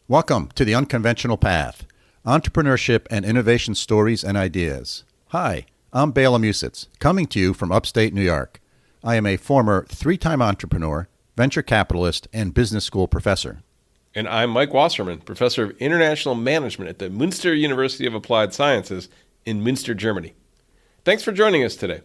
Welcome to The Unconventional Path, Entrepreneurship and Innovation Stories and Ideas. Hi, I'm Bela.and.mike, coming to you from upstate New York. I am a former three-time entrepreneur, venture capitalist, and business school professor. And I'm Mike Wasserman, professor of international management at the Münster University of Applied Sciences in Münster, Germany. Thanks for joining us today.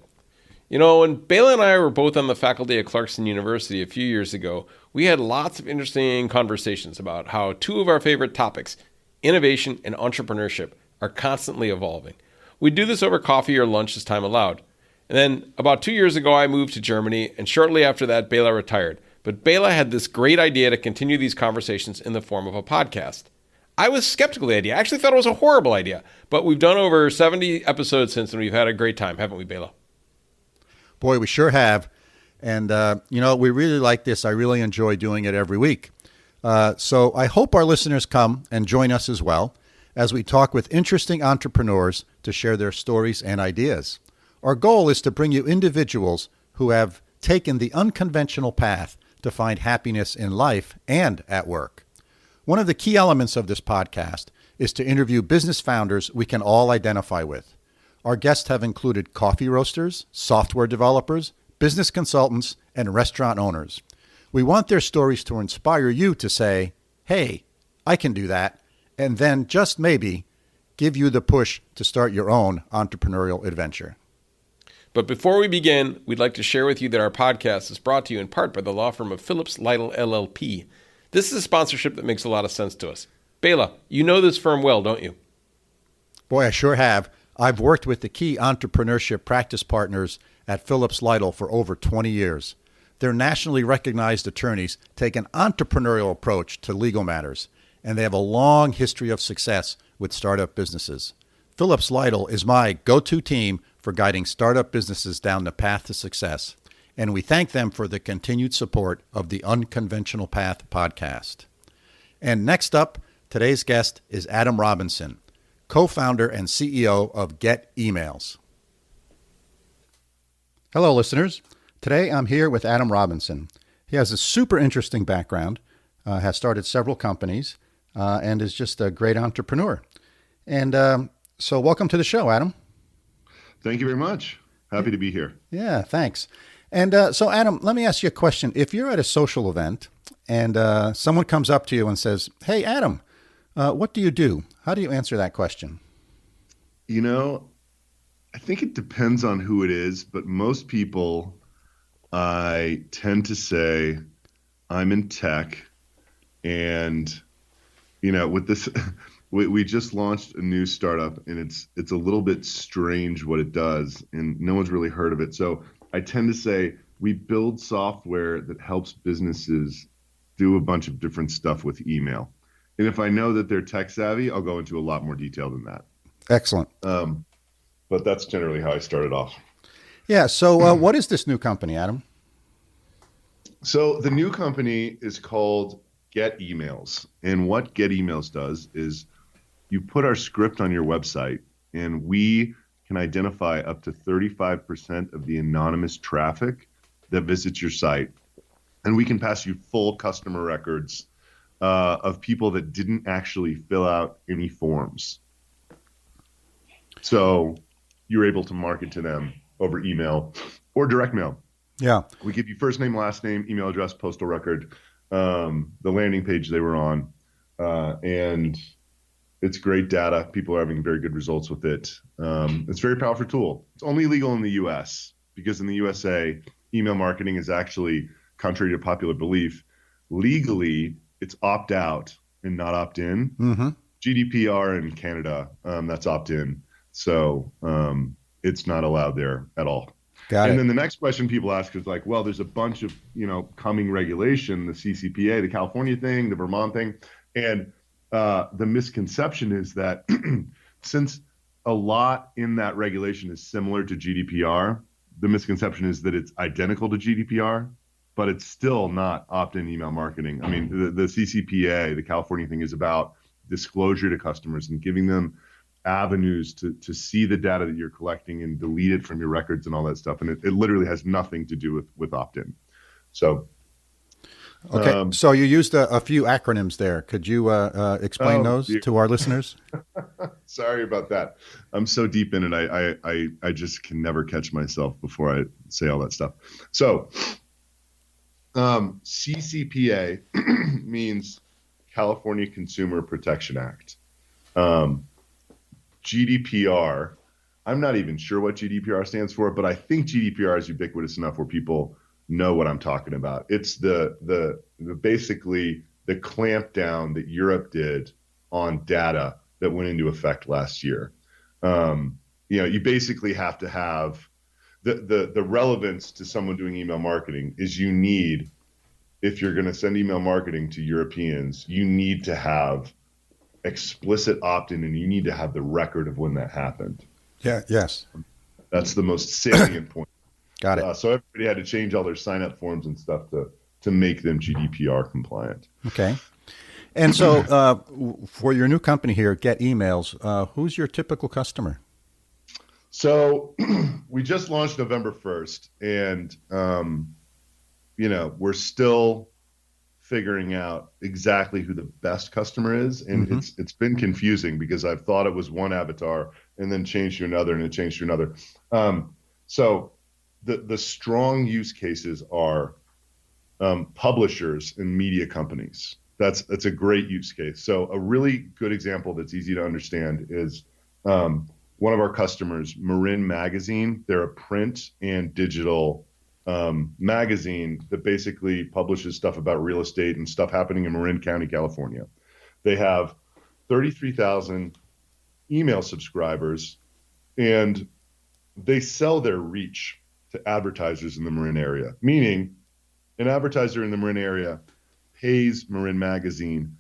You know, when Bela and I were both on the faculty at Clarkson University a few years ago, we had lots of interesting conversations about how two of our favorite topics, innovation and entrepreneurship, are constantly evolving. We do this over coffee or lunch as time allowed. And then about 2 years ago, I moved to Germany, and shortly after that, Bela retired. But Bela had this great idea to continue these conversations in the form of a podcast. I was skeptical of the idea. I actually thought it was a horrible idea. But we've done over 70 episodes since, and we've had a great time, haven't we, Bela? Boy, we sure have. And, we really like this. I really enjoy doing it every week. So I hope our listeners come and join us as well as we talk with interesting entrepreneurs to share their stories and ideas. Our goal is to bring you individuals who have taken the unconventional path to find happiness in life and at work. One of the key elements of this podcast is to interview business founders we can all identify with. Our guests have included coffee roasters, software developers, business consultants, and restaurant owners. We want their stories to inspire you to say, hey, I can do that, and then just maybe give you the push to start your own entrepreneurial adventure. But before we begin, we'd like to share with you that our podcast is brought to you in part by the law firm of Phillips Lytle LLP. This is a sponsorship that makes a lot of sense to us. Bela, you know this firm well, don't you? Boy, I sure have. I've worked with the key entrepreneurship practice partners at Phillips Lytle for over 20 years. Their nationally recognized attorneys take an entrepreneurial approach to legal matters, and they have a long history of success with startup businesses. Phillips Lytle is my go-to team for guiding startup businesses down the path to success, and we thank them for the continued support of the Unconventional Path podcast. And next up, today's guest is Adam Robinson, co-founder and CEO of Get Emails. Hello, listeners. Today I'm here with Adam Robinson. He has a super interesting background, has started several companies, and is just a great entrepreneur. And so welcome to the show, Adam. Thank you very much. Happy to be here. Yeah, thanks. And so, Adam, let me ask you a question. If you're at a social event and someone comes up to you and says, hey, Adam, what do you do? How do you answer that question? You know, I think it depends on who it is, but most people, I tend to say, I'm in tech. And, with this, we just launched a new startup, and it's a little bit strange what it does, and no one's really heard of it. So I tend to say we build software that helps businesses do a bunch of different stuff with email. And if I know that they're tech savvy, I'll go into a lot more detail than that. Excellent. But that's generally how I started off. Yeah. So what is this new company, Adam? So the new company is called Get Emails. And what Get Emails does is you put our script on your website, and we can identify up to 35% of the anonymous traffic that visits your site. And we can pass you full customer records of people that didn't actually fill out any forms. So you're able to market to them over email or direct mail. Yeah. We give you first name, last name, email address, postal record, the landing page they were on, and it's great data. People are having very good results with it. It's a very powerful tool. It's only legal in the US because in the USA, email marketing is actually, contrary to popular belief, legally it's opt out and not opt in. Mm-hmm. GDPR in Canada, that's opt in. So it's not allowed there at all. Got it. And then the next question people ask is like, well, there's a bunch of, coming regulation, the CCPA, the California thing, the Vermont thing. And the misconception is that since a lot in that regulation is similar to GDPR, the misconception is that it's identical to GDPR, but it's still not opt-in email marketing. I mean, the CCPA, the California thing, is about disclosure to customers and giving them avenues to see the data that you're collecting and delete it from your records and all that stuff. And it literally has nothing to do with opt-in. So Okay, so you used a few acronyms there. Could you explain those Dear. to our listeners? Sorry about that. I'm so deep in it. I just can never catch myself before I say all that stuff. So, CCPA means California Consumer Protection Act. GDPR, I'm not even sure what GDPR stands for, but I think GDPR is ubiquitous enough where people know what I'm talking about. It's the basically the clampdown that Europe did on data that went into effect last year. You basically have to have the relevance to someone doing email marketing is you need, if you're going to send email marketing to Europeans, you need to have explicit opt-in and you need to have the record of when that happened. Yeah. Yes. That's the most salient point. Got it. So everybody had to change all their sign-up forms and stuff to make them GDPR compliant. Okay. And so for your new company here, Get Emails, who's your typical customer? So we just launched November 1st, and we're still figuring out exactly who the best customer is, and it's been confusing because I've thought it was one avatar and then changed to another and it changed to another. So the strong use cases are publishers and media companies. That's a great use case. So a really good example that's easy to understand is one of our customers, Marin Magazine. They're a print and digital magazine that basically publishes stuff about real estate and stuff happening in Marin County, California. They have 33,000 email subscribers, and they sell their reach to advertisers in the Marin area, meaning an advertiser in the Marin area pays Marin Magazine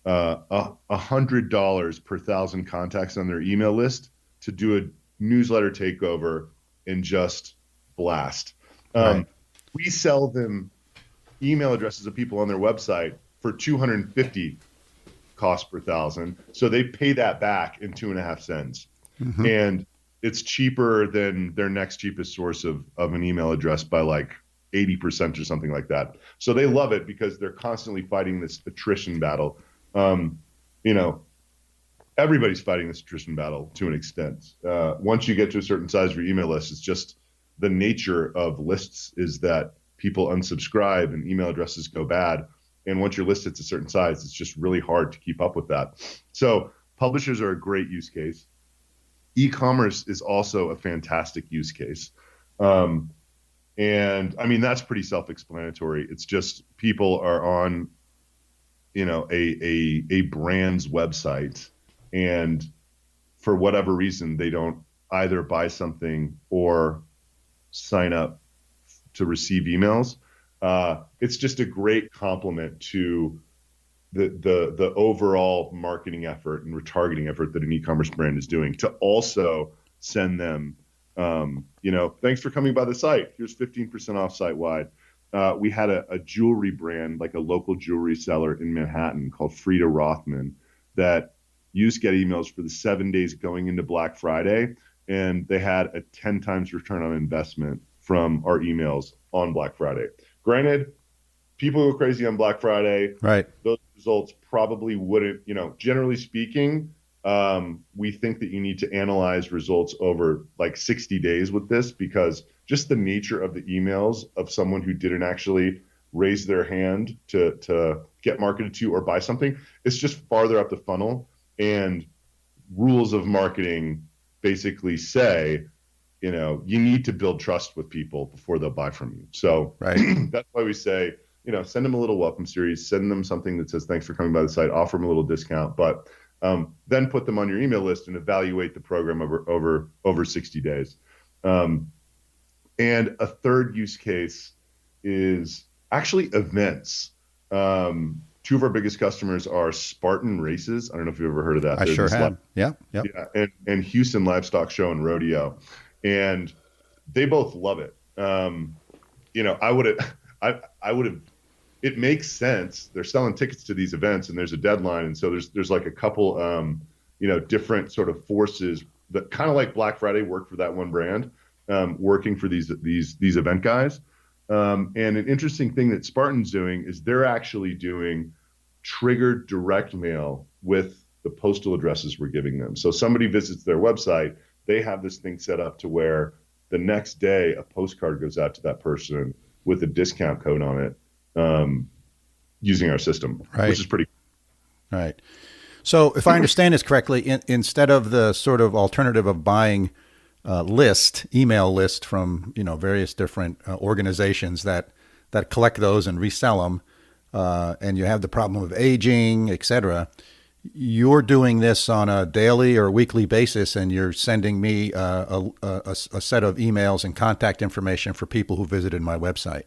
$100 per thousand contacts on their email list to do a newsletter takeover and just blast. Right. We sell them email addresses of people on their website for $250 cost per thousand. So they pay that back in 2.5 cents. And it's cheaper than their next cheapest source of an email address by like 80% or something like that. So they love it because they're constantly fighting this attrition battle. Everybody's fighting this attrition battle to an extent. Once you get to a certain size of your email list, it's just the nature of lists is that people unsubscribe and email addresses go bad. And once your list hits a certain size, it's just really hard to keep up with that. So publishers are a great use case. E-commerce is also a fantastic use case. And I mean, that's pretty self-explanatory. It's just people are on, a brand's website, and for whatever reason, they don't either buy something or sign up to receive emails. It's just a great complement to the overall marketing effort and retargeting effort that an e-commerce brand is doing to also send them, thanks for coming by the site. Here's 15% off site wide. We had a jewelry brand, like a local jewelry seller in Manhattan called Frida Rothman, that used Get Emails for the 7 days going into Black Friday. And they had a 10 times return on investment from our emails on Black Friday. Granted, people go crazy on Black Friday. Right. Those results probably wouldn't, generally speaking, we think that you need to analyze results over like 60 days with this, because just the nature of the emails of someone who didn't actually raise their hand to get marketed to or buy something, it's just farther up the funnel. And rules of marketing basically say, you need to build trust with people before they'll buy from you. So Right. that's why we say, send them a little welcome series, send them something that says, thanks for coming by the site, offer them a little discount, but then put them on your email list and evaluate the program over 60 days. And a third use case is actually events. Two of our biggest customers are Spartan Races. I don't know if you've ever heard of that. I sure have. Yeah. Yep. Yeah. And Houston Livestock Show and Rodeo. And they both love it. I would have, it makes sense. They're selling tickets to these events and there's a deadline. And so there's like a couple, different sort of forces that kind of like Black Friday work for that one brand, working for these event guys. And an interesting thing that Spartan's doing is they're actually doing triggered direct mail with the postal addresses we're giving them. So somebody visits their website, they have this thing set up to where the next day a postcard goes out to that person with a discount code on it, using our system, right. which is pretty cool. Right. So if I understand this correctly, instead of the sort of alternative of buying email list from, various different organizations that collect those and resell them, and you have the problem of aging, et cetera, you're doing this on a daily or weekly basis, and you're sending me a set of emails and contact information for people who visited my website.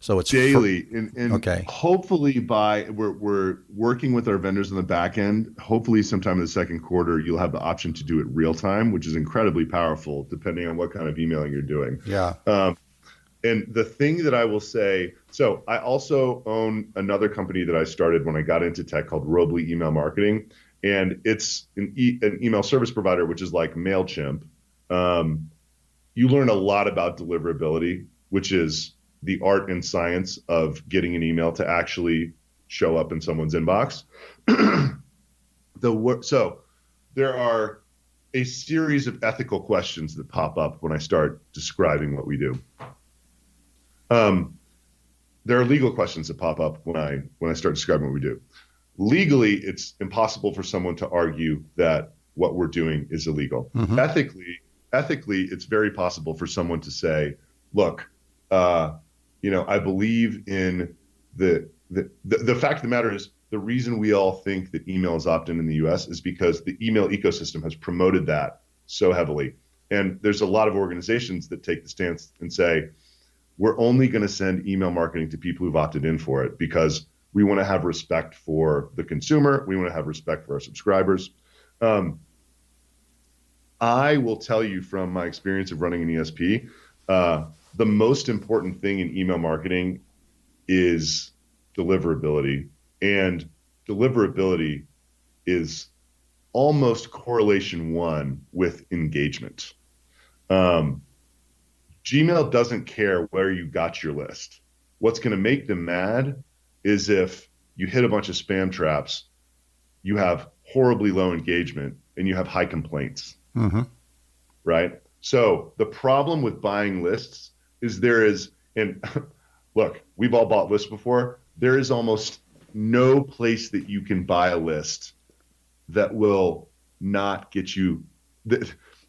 So it's daily, and okay. Hopefully we're working with our vendors on the back end. Hopefully sometime in the second quarter, you'll have the option to do it real time, which is incredibly powerful depending on what kind of emailing you're doing. Yeah. And the thing that I will say, so I also own another company that I started when I got into tech called Robley Email Marketing, and it's an email service provider, which is like MailChimp. You learn a lot about deliverability, which is the art and science of getting an email to actually show up in someone's inbox. So there are a series of ethical questions that pop up when I start describing what we do. There are legal questions that pop up when I start describing what we do. Legally, it's impossible for someone to argue that what we're doing is illegal. Mm-hmm. Ethically, it's very possible for someone to say, look, I believe in the fact of the matter is the reason we all think that email is opt-in in the US is because the email ecosystem has promoted that so heavily. And there's a lot of organizations that take the stance and say, we're only going to send email marketing to people who've opted in for it because we want to have respect for the consumer. We want to have respect for our subscribers. I will tell you from my experience of running an ESP, the most important thing in email marketing is deliverability. And deliverability is almost correlation one with engagement. Gmail doesn't care where you got your list. What's going to make them mad is if you hit a bunch of spam traps, you have horribly low engagement, and you have high complaints. Mm-hmm. Right? So the problem with buying lists is and look, we've all bought lists before. There is almost no place that you can buy a list that will not get you.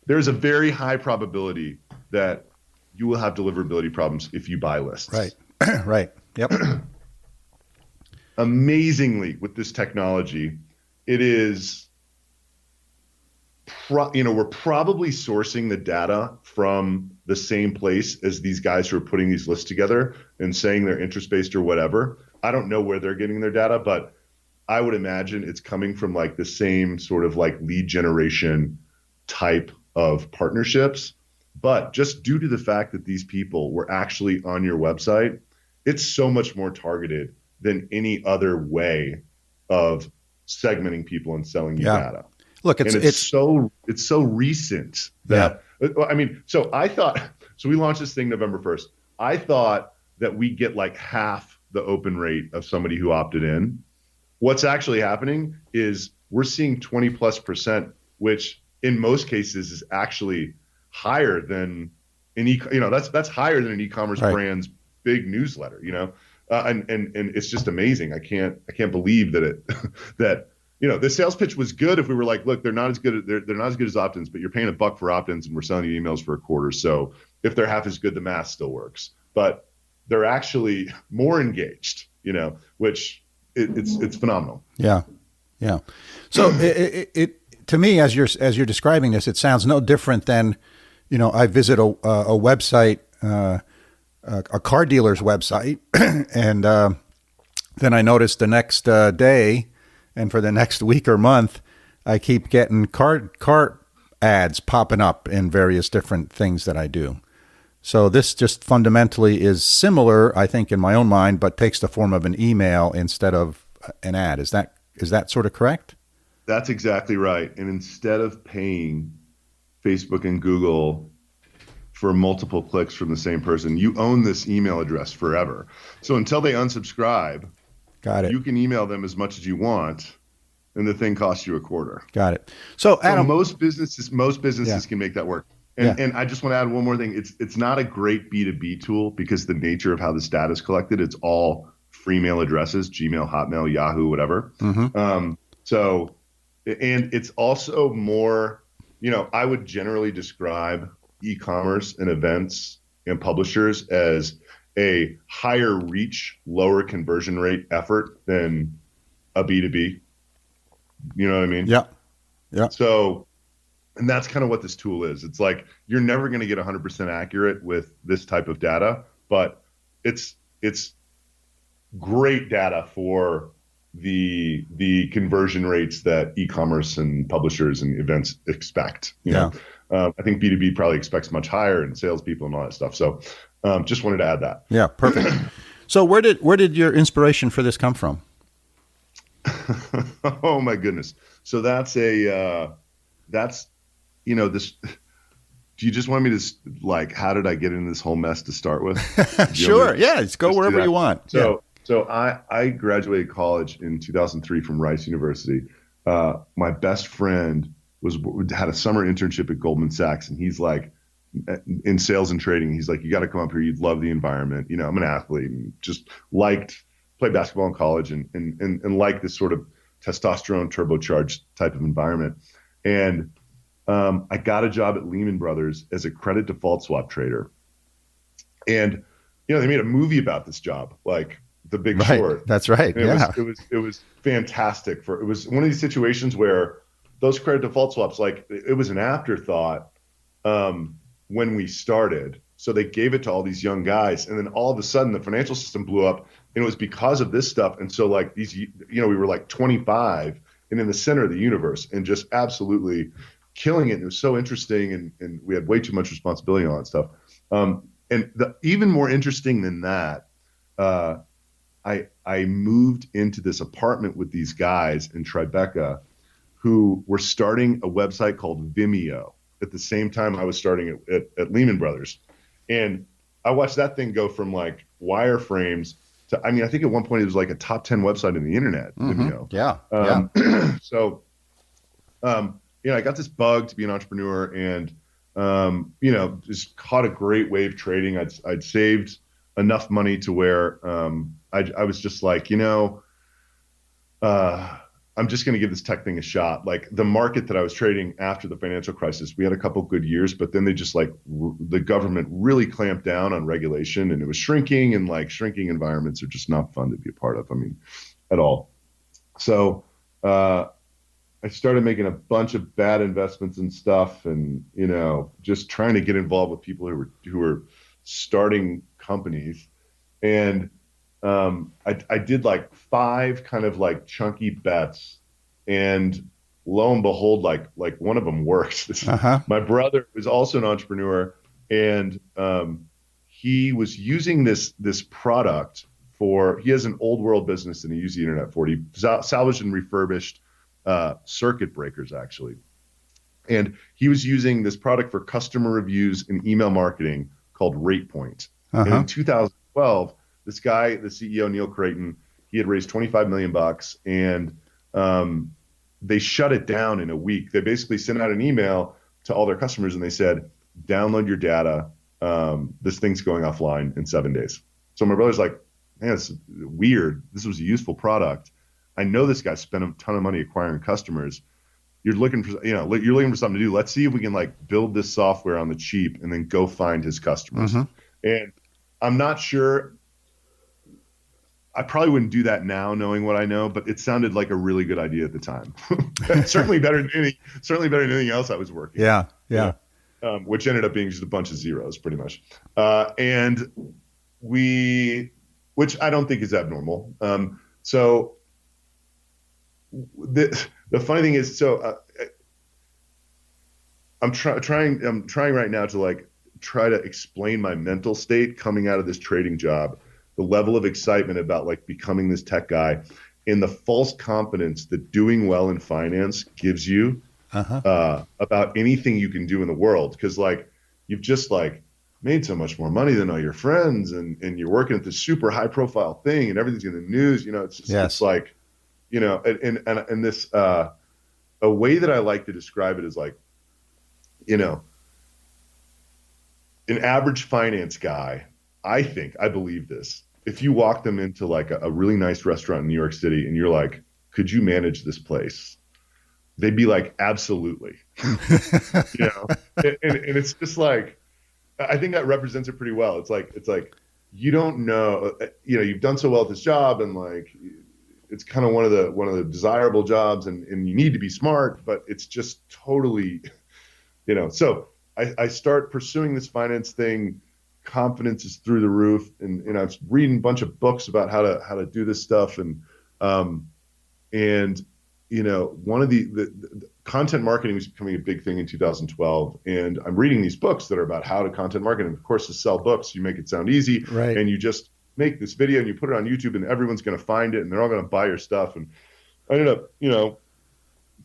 There's a very high probability that you will have deliverability problems if you buy lists. Right. Right. Yep. Amazingly, with this technology, it is, we're probably sourcing the data from the same place as these guys who are putting these lists together and saying they're interest-based or whatever. I don't know where they're getting their data, but I would imagine it's coming from like the same sort of like lead generation type of partnerships. But just due to the fact that these people were actually on your website, it's so much more targeted than any other way of segmenting people and selling you data. Look, it's so recent that so we launched this thing November 1st. I thought that we get like half the open rate of somebody who opted in. What's actually happening is we're seeing 20+%, which in most cases is actually higher than that's higher than an e-commerce brand's big newsletter, and it's just amazing. I can't believe that the sales pitch was good if we were like, look, they're not as good as opt-ins, but you're paying $1 for opt-ins and we're selling you emails for $0.25. So if they're half as good, the math still works. But they're actually more engaged, which it's phenomenal. Yeah. Yeah. So it to me, as you're describing this, it sounds no different than, I visit a website, a car dealer's website, and then I notice the next day, and for the next week or month, I keep getting car ads popping up in various different things that I do. So this just fundamentally is similar, I think, in my own mind, but takes the form of an email instead of an ad. Is that sort of correct? That's exactly right. And instead of paying Facebook and Google for multiple clicks from the same person, you own this email address forever. So until they unsubscribe, Got it. you can email them as much as you want, and the thing costs you a quarter. Got it. So Adam, most businesses Yeah. can make that work. Yeah. And I just want to add one more thing. It's not a great B2B tool because the nature of how this data is collected, it's all free mail addresses, Gmail, Hotmail, Yahoo, whatever. So, and it's also more, I would generally describe e-commerce and events and publishers as a higher reach, lower conversion rate effort than a B2B. You know what I mean? Yeah. Yeah. So, and that's kind of what this tool is. It's like, you're never going to get 100% accurate with this type of data, but it's great data for the conversion rates that e-commerce and publishers and events expect. You know? I think B2B probably expects much higher, and salespeople and all that stuff. So just wanted to add that. Yeah, perfect. So where did your inspiration for this come from? Oh my goodness. So that's this, do you just want me to how did I get into this whole mess to start with? Sure. Yeah. Just go wherever you want. So I graduated college in 2003 from Rice University. My best friend had a summer internship at Goldman Sachs, and he's like, in sales and trading, he's like, you got to come up here. You'd love the environment. I'm an athlete and just played basketball in college and like this sort of testosterone turbocharged type of environment. And I got a job at Lehman Brothers as a credit default swap trader. And, they made a movie about this job, like The Big Short. That's right. And it was fantastic. It was one of these situations where those credit default swaps, it was an afterthought when we started. So they gave it to all these young guys, and then all of a sudden the financial system blew up, and it was because of this stuff. And so we were 25 and in the center of the universe and just absolutely killing it. And it was so interesting, and we had way too much responsibility and all that stuff. And even more interesting than that, I moved into this apartment with these guys in Tribeca who were starting a website called Vimeo at the same time I was starting at Lehman Brothers. And I watched that thing go from wireframes to, I think at one point it was a top 10 website on the internet, Vimeo. Yeah. So, I got this bug to be an entrepreneur, and, just caught a great wave trading. I'd saved enough money to where I was just I'm just going to give this tech thing a shot. The market that I was trading after the financial crisis, we had a couple good years, but then they just the government really clamped down on regulation, and it was shrinking, and shrinking environments are just not fun to be a part of. At all. So I started making a bunch of bad investments and stuff, and just trying to get involved with people who were starting companies. And I did 5 kind of chunky bets, and lo and behold, one of them worked. My brother was also an entrepreneur, and he was using this product he has an old world business, and he used the internet for it. He salvaged and refurbished circuit breakers, actually. And he was using this product for customer reviews and email marketing called RatePoint. And in 2012, this guy, the CEO, Neil Creighton, he had raised $25 million, and they shut it down in a week. They basically sent out an email to all their customers, and they said, download your data. This thing's going offline in 7 days. So my brother's like, man, it's weird. This was a useful product. I know this guy spent a ton of money acquiring customers. You're looking for, you're looking for something to do. Let's see if we can build this software on the cheap and then go find his customers. And I'm not sure. I probably wouldn't do that now, knowing what I know, but it sounded like a really good idea at the time. certainly better than anything else I was working. Yeah. Which ended up being just a bunch of zeros, pretty much. Which I don't think is abnormal. So the funny thing is, I'm trying right now to try to explain my mental state coming out of this trading job, the level of excitement about becoming this tech guy, and the false confidence that doing well in finance gives you about anything you can do in the world. Because you've just made so much more money than all your friends, and you're working at this super high profile thing and everything's in the news. It's just, it's Yes. like, and this, a way that I like to describe it is like, you know, an average finance guy, I believe this. If you walk them into like a really nice restaurant in New York City and you're like, could you manage this place? They'd be like, absolutely. And it's just like, I think that represents it pretty well. It's like, you don't know, you've done so well at this job, and like, it's kind of one of the desirable jobs, and you need to be smart, but it's just totally, so I start pursuing this finance thing. Confidence is through the roof, and I was reading a bunch of books about how to do this stuff, and one of the content marketing was becoming a big thing in 2012, and I'm reading these books that are about how to content market. And of course, to sell books, you make it sound easy, Right. and you just make this video and you put it on YouTube, and everyone's going to find it, and they're all going to buy your stuff. And I ended up,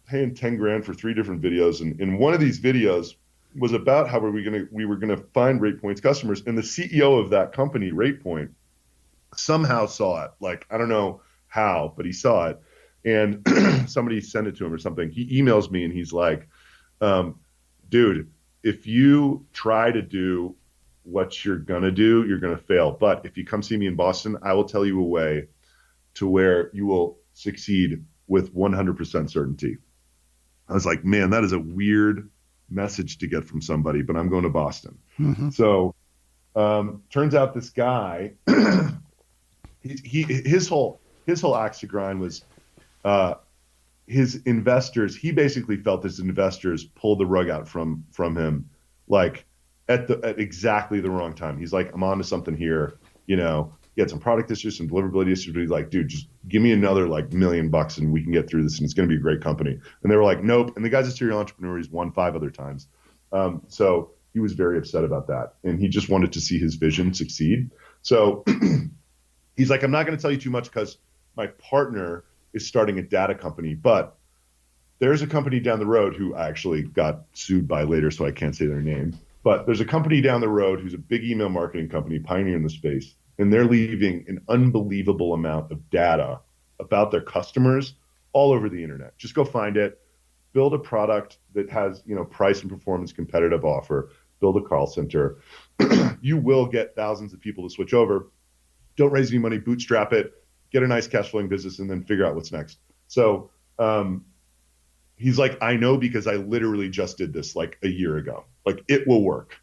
paying 10 grand for 3 different videos, and one of these videos was about how we were gonna find RatePoint's customers, and the CEO of that company, RatePoint, somehow saw it. Like, I don't know how, but he saw it, and somebody sent it to him or something. He emails me and he's like, dude, if you try to do what you're gonna do, you're gonna fail. But if you come see me in Boston, I will tell you a way to where you will succeed with 100% certainty. I was like, man, that is a weird message to get from somebody, but I'm going to Boston. Mm-hmm. So turns out this guy, his whole axe to grind was his investors. He basically felt his investors pulled the rug out from him, like at exactly the wrong time. He's like, I'm on to something here. He had some product issues, some deliverability issues, but he's like, dude, just give me another like $1 million and we can get through this, and it's going to be a great company. And they were like, nope. And the guy's a serial entrepreneur. He's won 5 other times. So he was very upset about that. And he just wanted to see his vision succeed. So he's like, I'm not going to tell you too much because my partner is starting a data company, but there's a company down the road who I actually got sued by later, so I can't say their name. But there's a company down the road who's a big email marketing company, pioneer in the space. And they're leaving an unbelievable amount of data about their customers all over the internet. Just go find it, build a product that has, price and performance competitive offer, build a call center. You will get thousands of people to switch over. Don't raise any money, bootstrap it, get a nice cash flowing business, and then figure out what's next. So he's like, I know because I literally just did this like a year ago. Like, it will work.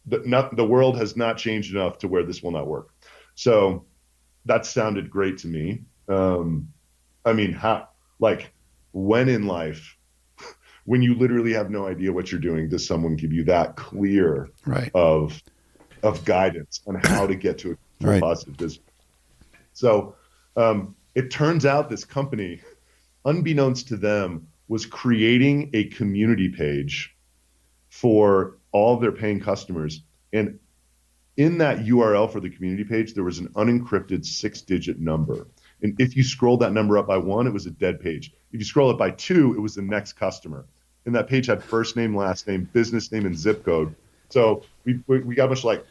The world has not changed enough to where this will not work. So that sounded great to me. I mean, when in life, when you literally have no idea what you're doing, does someone give you that clear Right. of guidance on how to get to a Right. positive business? So it turns out this company, unbeknownst to them, was creating a community page for all of their paying customers. And in that URL for the community page, there was an unencrypted 6-digit number. And if you scrolled that number up by 1, it was a dead page. If you scroll it by 2, it was the next customer. And that page had first name, last name, business name, and zip code. So we got a bunch of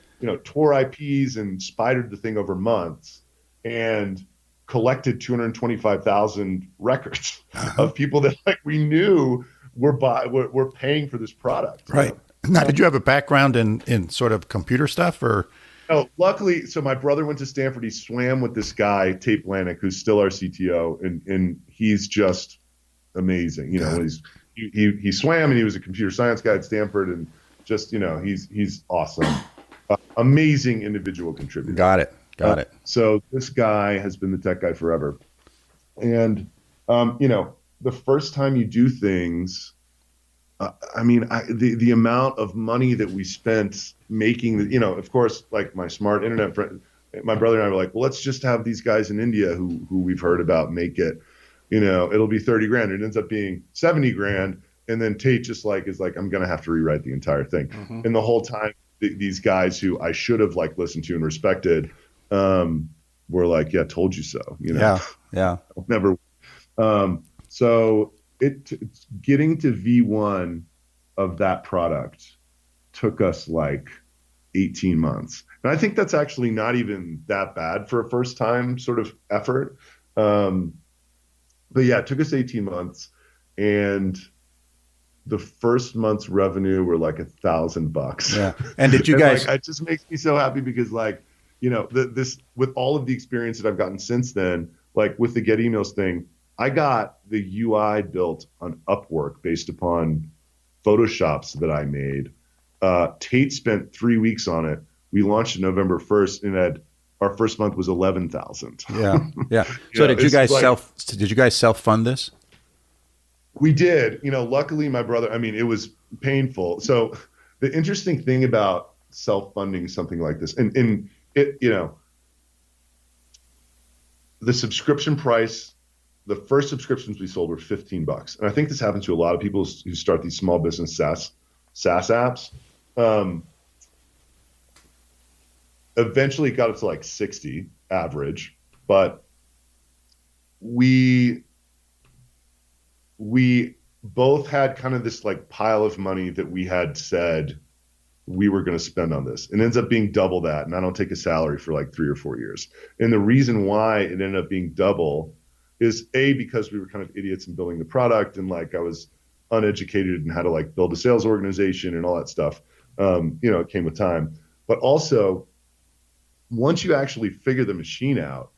tore IPs and spidered the thing over months and collected 225,000 records of people that we knew were paying for this product. Right. Now, did you have a background in sort of computer stuff, or? No, luckily, so my brother went to Stanford. He swam with this guy, Tate Blanick, who's still our CTO, and he's just amazing. He swam, and he was a computer science guy at Stanford, and just he's awesome, amazing individual contributor. Got it. So this guy has been the tech guy forever, and the first time you do things. The amount of money that we spent making, of course, like my smart internet friend, my brother and I were like, well, let's just have these guys in India who we've heard about make it, it'll be 30 grand. It ends up being 70 grand. And then Tate just is like, I'm going to have to rewrite the entire thing. Mm-hmm. And the whole time, these guys who I should have listened to and respected, were like, yeah, told you so, Yeah. Never. So it's getting to V1 of that product took us 18 months. And I think that's actually not even that bad for a first time sort of effort. But yeah, it took us 18 months, and the first month's revenue were like $1,000. Yeah. And did you and guys, like, it just makes me so happy because like, you know, this, with all of the experience that I've gotten since then, like with the Get Emails thing, I got the UI built on Upwork based upon Photoshops that I made. Tate spent 3 weeks on it. We launched November 1st, and our first month was 11,000. yeah. Yeah. So know, did you it's guys like- self-fund this? We did. You know, luckily my brother, I mean, it was painful. So the interesting thing about self-funding something like this, and it, you know, the subscription price, the first subscriptions we sold were $15. And I think this happens to a lot of people who start these small business SaaS apps. Eventually it got up to like 60 average, but we both had kind of this like pile of money that we had said we were going to spend on this. It ends up being double that. And I don't take a salary for like 3 or 4 years. And the reason why it ended up being double is because we were kind of idiots in building the product. And like, I was uneducated and how to like build a sales organization and all that stuff. You know, it came with time, but also once you actually figure the machine out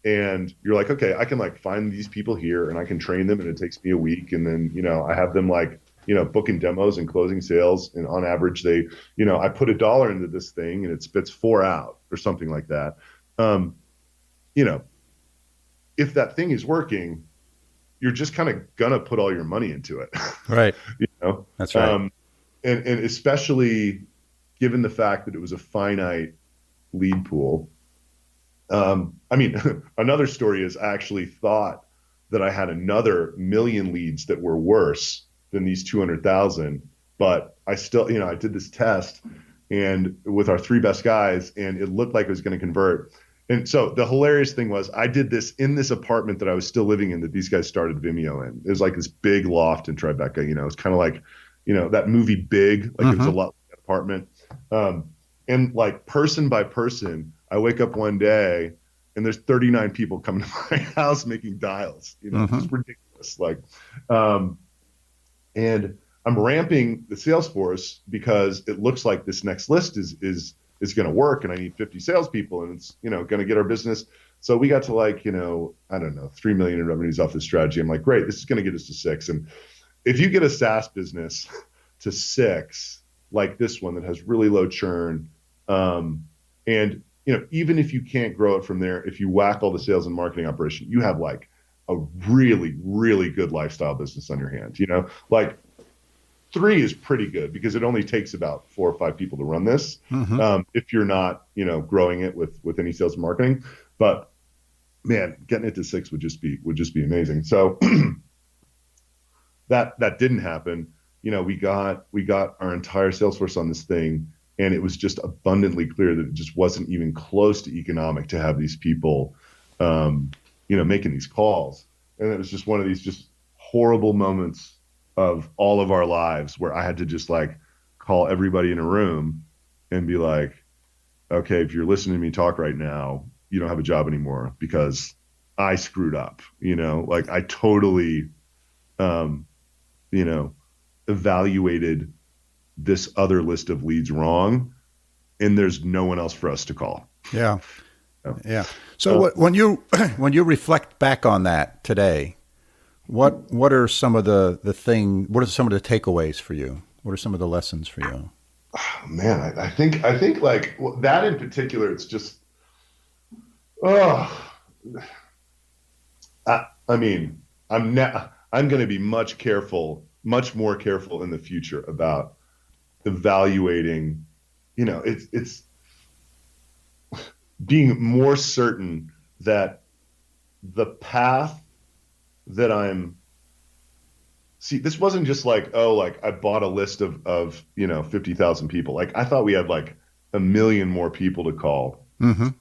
and you're like, okay, I can like find these people here and I can train them and it takes me a week. And then, you know, I have them like, you know, booking demos and closing sales. And on average, they, you know, I put $1 into this thing and it spits 4 out or something like that. You know, if that thing is working, you're just kind of gonna put all your money into it. Right. You know, that's right. And especially given the fact that it was a finite lead pool. I mean, another story is I actually thought that I had another million leads that were worse than these 200,000, but I still, you know, I did this test and with our 3 best guys and it looked like it was going to convert. And so the hilarious thing was I did this in this apartment that I was still living in that these guys started Vimeo in. It was like this big loft in Tribeca, you know, it's kind of like, you know, that movie Big, like it was a lot like that apartment. And like person by person, I wake up one day and there's 39 people coming to my house making dials, you know, it's ridiculous. Like, and I'm ramping the sales force because it looks like this next list is going to work and I need 50 salespeople and it's, you know, going to get our business. So we got to like, you know, I don't know, 3 million in revenues off this strategy. I'm like, great, this is going to get us to 6. And if you get a SaaS business to 6, like this one that has really low churn, and you know, even if you can't grow it from there, if you whack all the sales and marketing operation, you have like a really, really good lifestyle business on your hands. You know, like 3 is pretty good because it only takes about 4 or 5 people to run this. If you're not, you know, growing it with any sales and marketing, but man, getting it to 6 would just be amazing. So that didn't happen. You know, we got our entire sales force on this thing. And it was just abundantly clear that it just wasn't even close to economic to have these people, you know, making these calls. And it was just one of these just horrible moments of all of our lives where I had to just like call everybody in a room and be like, okay, if you're listening to me talk right now, you don't have a job anymore because I screwed up, you know, like I totally, you know, evaluated this other list of leads wrong and there's no one else for us to call. Yeah. Yeah. So when you reflect back on that today, what are some of the takeaways for you? What are some of the lessons for you? Oh, man, I think like that in particular, it's just, I mean, I'm going to be much more careful in the future about evaluating, you know, it's being more certain that the path that this wasn't just like, oh, like I bought a list of, you know, 50,000 people. Like I thought we had like 1 million more people to call. You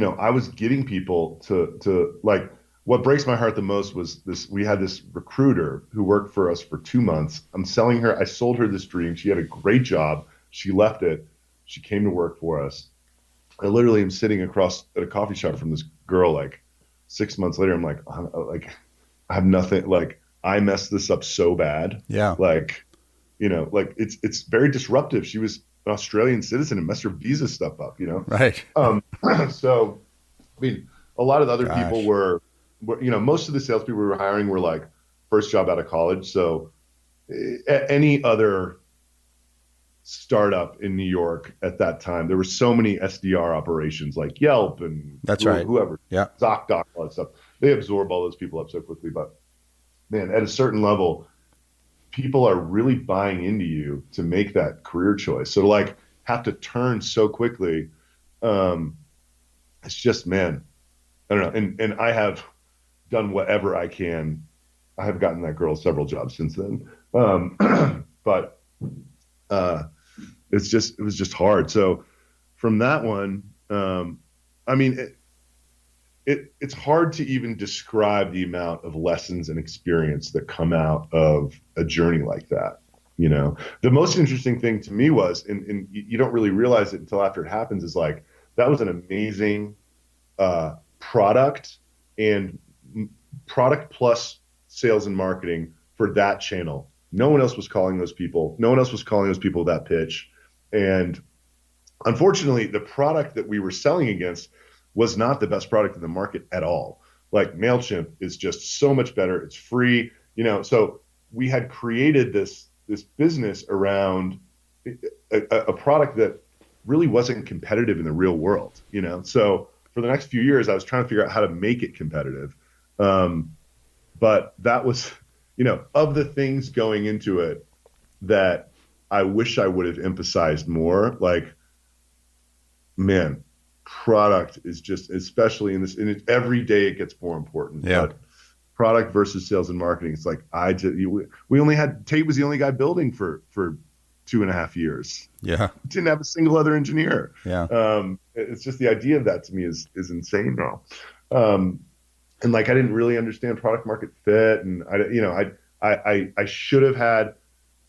know, I was getting people to like, what breaks my heart the most was this. We had this recruiter who worked for us for 2 months. I sold her this dream. She had a great job. she left it. She came to work for us. I literally am sitting across at a coffee shop from this girl like 6 months later. I'm like, I have nothing. Like, I messed this up so bad. Yeah. Like, like it's very disruptive. She was an Australian citizen and messed her visa stuff up, Right. So, I mean, a lot of the other people Gosh. were, most of the salespeople we were hiring were like first job out of college. So any other startup in New York at that time, there were so many SDR operations like Yelp and That's right. whoever, Yeah. ZocDoc, all that stuff. They absorb all those people up so quickly. But man, at a certain level, people are really buying into you to make that career choice. So to like have to turn so quickly, it's just, man, I don't know. And I have done whatever I can. I have gotten that girl several jobs since then. But it was just hard. So from that one, I mean, it's hard to even describe the amount of lessons and experience that come out of a journey like that. The most interesting thing to me was, and you don't really realize it until after it happens, is like, that was an amazing product and product plus sales and marketing for that channel. No one else was calling those people. No one else was calling those people that pitch. And unfortunately, the product that we were selling against was not the best product in the market at all. Like, MailChimp is just so much better. It's free, so we had created this business around a product that really wasn't competitive in the real world, So for the next few years, I was trying to figure out how to make it competitive. But that was, of the things going into it that I wish I would have emphasized more, like, man, product is just, especially in this, and every day it gets more important. Yeah. But product versus sales and marketing, it's like, we only had, Tate was the only guy building for 2.5 years. Yeah. Didn't have a single other engineer. Yeah. It's just, the idea of that to me is insane now. And like, I didn't really understand product market fit, and I should have had,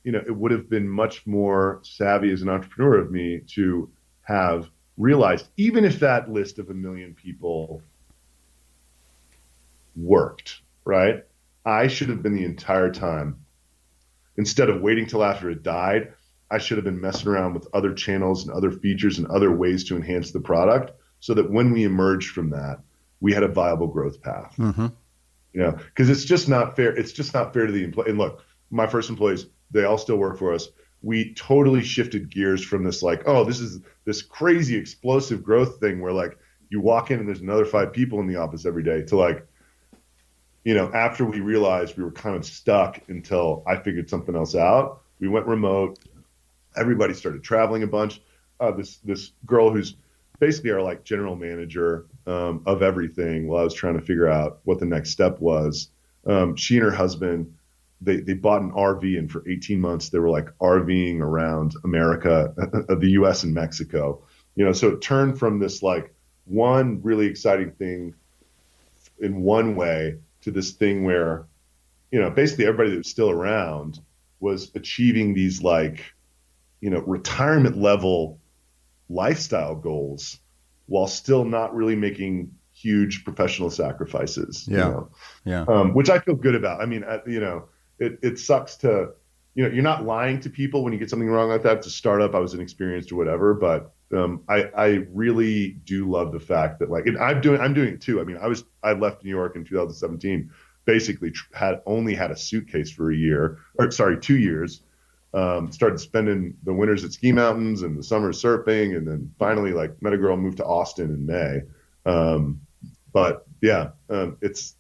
it would have been much more savvy as an entrepreneur of me to have realized, even if that list of 1 million people worked, right? I should have been, the entire time, instead of waiting till after it died, I should have been messing around with other channels and other features and other ways to enhance the product, so that when we emerged from that, we had a viable growth path. Mm-hmm. Because it's just not fair. It's just not fair to the employee. And look, my first employees, they all still work for us. We totally shifted gears from this, like, oh, this is this crazy explosive growth thing where, like, you walk in and there's another 5 people in the office every day, to, like, after we realized we were kind of stuck until I figured something else out, we went remote. Everybody started traveling a bunch. This girl who's basically our, like, general manager of everything, while I was trying to figure out what the next step was, she and her husband, they bought an RV, and for 18 months they were, like, RVing around America, the US and Mexico. So it turned from this, like, one really exciting thing in one way to this thing where, basically everybody that was still around was achieving these, like, retirement level lifestyle goals while still not really making huge professional sacrifices. Yeah. Yeah. Which I feel good about. I mean, it sucks to, you're not lying to people when you get something wrong like that. It's a startup. I was inexperienced or whatever, but I really do love the fact that, like, and I'm doing it too. I mean, I left New York in 2017, basically only had a suitcase for 2 years. Started spending the winters at ski mountains and the summers surfing, and then finally, like, met a girl, moved to Austin in May. But yeah, it's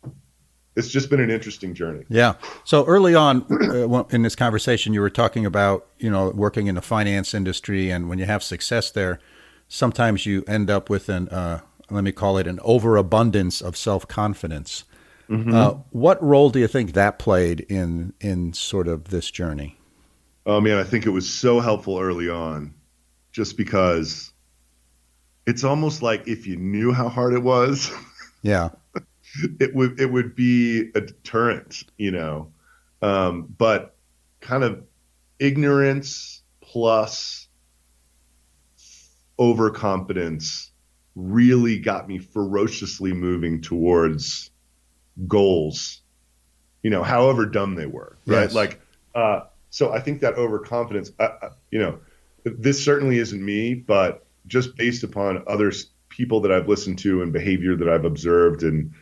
just been an interesting journey. Yeah. So early on in this conversation, you were talking about, working in the finance industry, and when you have success there, sometimes you end up with let me call it an overabundance of self-confidence. Mm-hmm. What role do you think that played in sort of this journey? Oh man, I think it was so helpful early on, just because it's almost like if you knew how hard it was, yeah, it would be a deterrent, but kind of ignorance plus overconfidence really got me ferociously moving towards goals, however dumb they were, right? Yes. Like, so I think that overconfidence, this certainly isn't me, but just based upon other people that I've listened to and behavior that I've observed and,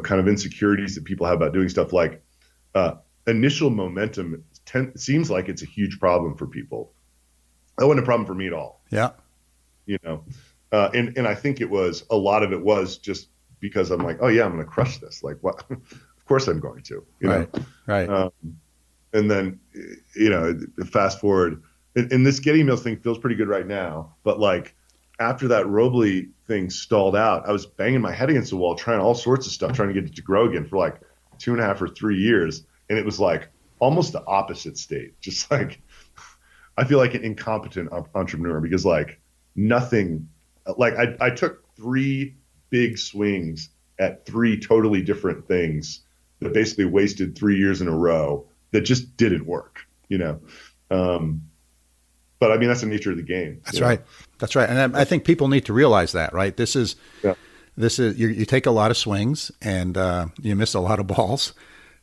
kind of insecurities that people have about doing stuff, like initial momentum seems like it's a huge problem for people. That wasn't a problem for me at all. Yeah. And I think a lot of it was just because I'm like, oh yeah, I'm going to crush this. Like, what? Of course I'm going to, Right. Right. And then, fast forward, and this get emails thing feels pretty good right now. But like after that Robley thing stalled out, I was banging my head against the wall, trying all sorts of stuff, trying to get it to grow again for like 2.5 or 3 years. And it was like almost the opposite state. Just like, I feel like an incompetent entrepreneur because like nothing, like I took 3 big swings at 3 totally different things that basically wasted 3 years in a row that just didn't work, but I mean, that's the nature of the game. That's right. That's right. And I think people need to realize that, right? This is you take a lot of swings and you miss a lot of balls,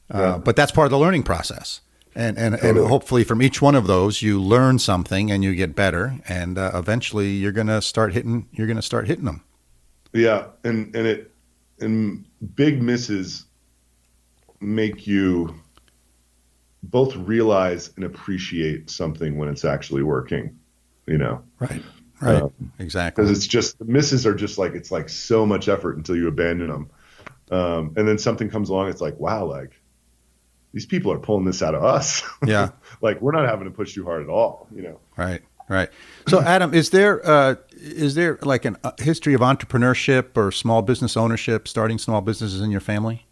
but that's part of the learning process. And hopefully from each one of those, you learn something and you get better. And eventually you're going to start hitting them. Yeah. And big misses make you both realize and appreciate something when it's actually working, Right. Exactly. Because it's just, the misses are just like, it's like so much effort until you abandon them. And then something comes along. It's like, wow, like these people are pulling this out of us. Yeah. Like we're not having to push too hard at all, Right. Right. So Adam, is there like a history of entrepreneurship or small business ownership, starting small businesses in your family?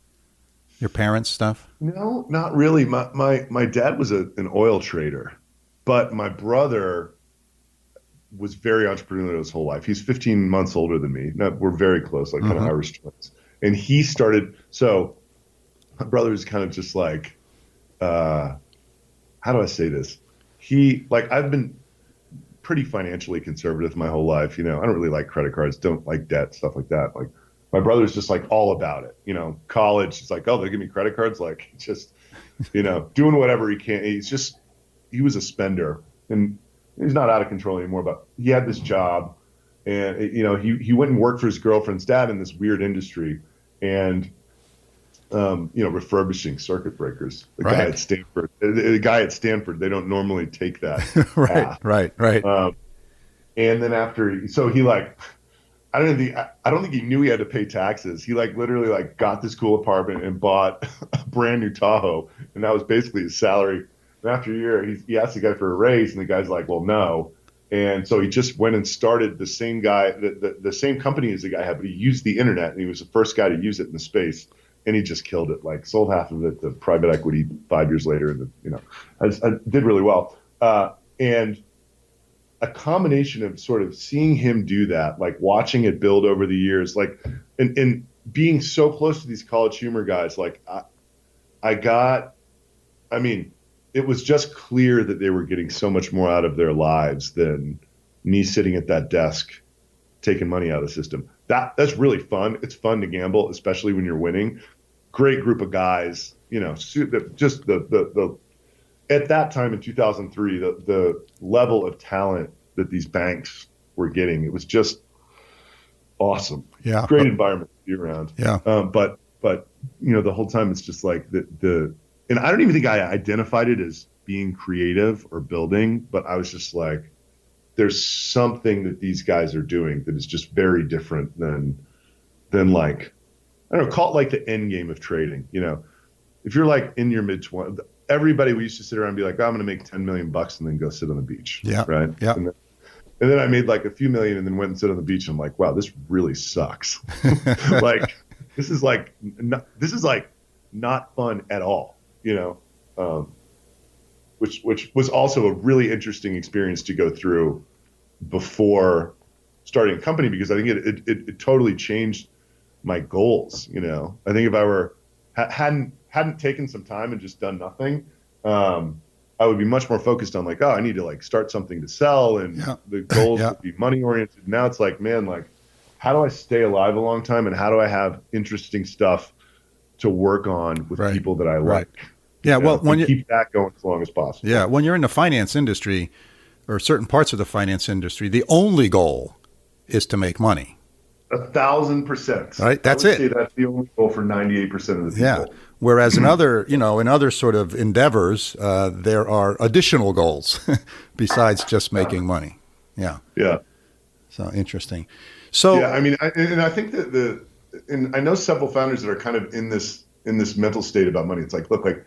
Your parents' stuff? No, not really. My dad was an oil trader, but my brother was very entrepreneurial his whole life. He's 15 months older than me. We're very close, like kind of Irish twins. And he started, so my brother is kind of just like, how do I say this? I've been pretty financially conservative my whole life. I don't really like credit cards, don't like debt, stuff like that. Like, my brother's just like all about it, college. It's like, oh, they'll give me credit cards. Like just, doing whatever he can. He was a spender and he's not out of control anymore, but he had this job and, he went and worked for his girlfriend's dad in this weird industry and, refurbishing circuit breakers. The guy at Stanford, they don't normally take that. Right. And then so he like, I don't think he knew he had to pay taxes. He like literally like got this cool apartment and bought a brand new Tahoe, and that was basically his salary. And after a year, he asked the guy for a raise, and the guy's like, "Well, no." And so he just went and started the same company as the guy had, but he used the internet, and he was the first guy to use it in the space, and he just killed it. Like sold half of it to private equity 5 years later, and I did really well. And a combination of sort of seeing him do that, like watching it build over the years, like, and being so close to these College Humor guys, like it was just clear that they were getting so much more out of their lives than me sitting at that desk taking money out of the system. That's really fun. It's fun to gamble, especially when you're winning. Great group of guys, just the at that time in 2003, the level of talent that these banks were getting, it was just awesome. Yeah. Great environment to be around. Yeah. But the whole time it's just like and I don't even think I identified it as being creative or building, but I was just like, there's something that these guys are doing that is just very different than like, I don't know, call it like the end game of trading. If you're like in your mid-20s, everybody, we used to sit around and be like, oh, I'm going to make $10 million and then go sit on the beach. Yeah. Right. Yeah. And then I made like a few million and then went and sit on the beach. And I'm like, wow, this really sucks. Like, this is not fun at all, which was also a really interesting experience to go through before starting a company, because I think it totally changed my goals. I think if I hadn't taken some time and just done nothing, I would be much more focused on like, oh, I need to like start something to sell, and Yeah. the goals Yeah. would be money oriented. Now it's like, man, like, how do I stay alive a long time, and how do I have interesting stuff to work on with Right. people that I Right. like, Yeah. Well, and keep that going as long as yeah, possible. when you're in the finance industry or certain parts of the finance industry, the only goal is to make money. 1,000%. Right. I That's would say it. that's the only goal for 98% of the Yeah. people. Whereas in other, in other sort of endeavors, there are additional goals besides just making money. Yeah. Yeah. So interesting. Yeah. So I mean, and I think that and I know several founders that are kind of in this mental state about money. It's like, look, like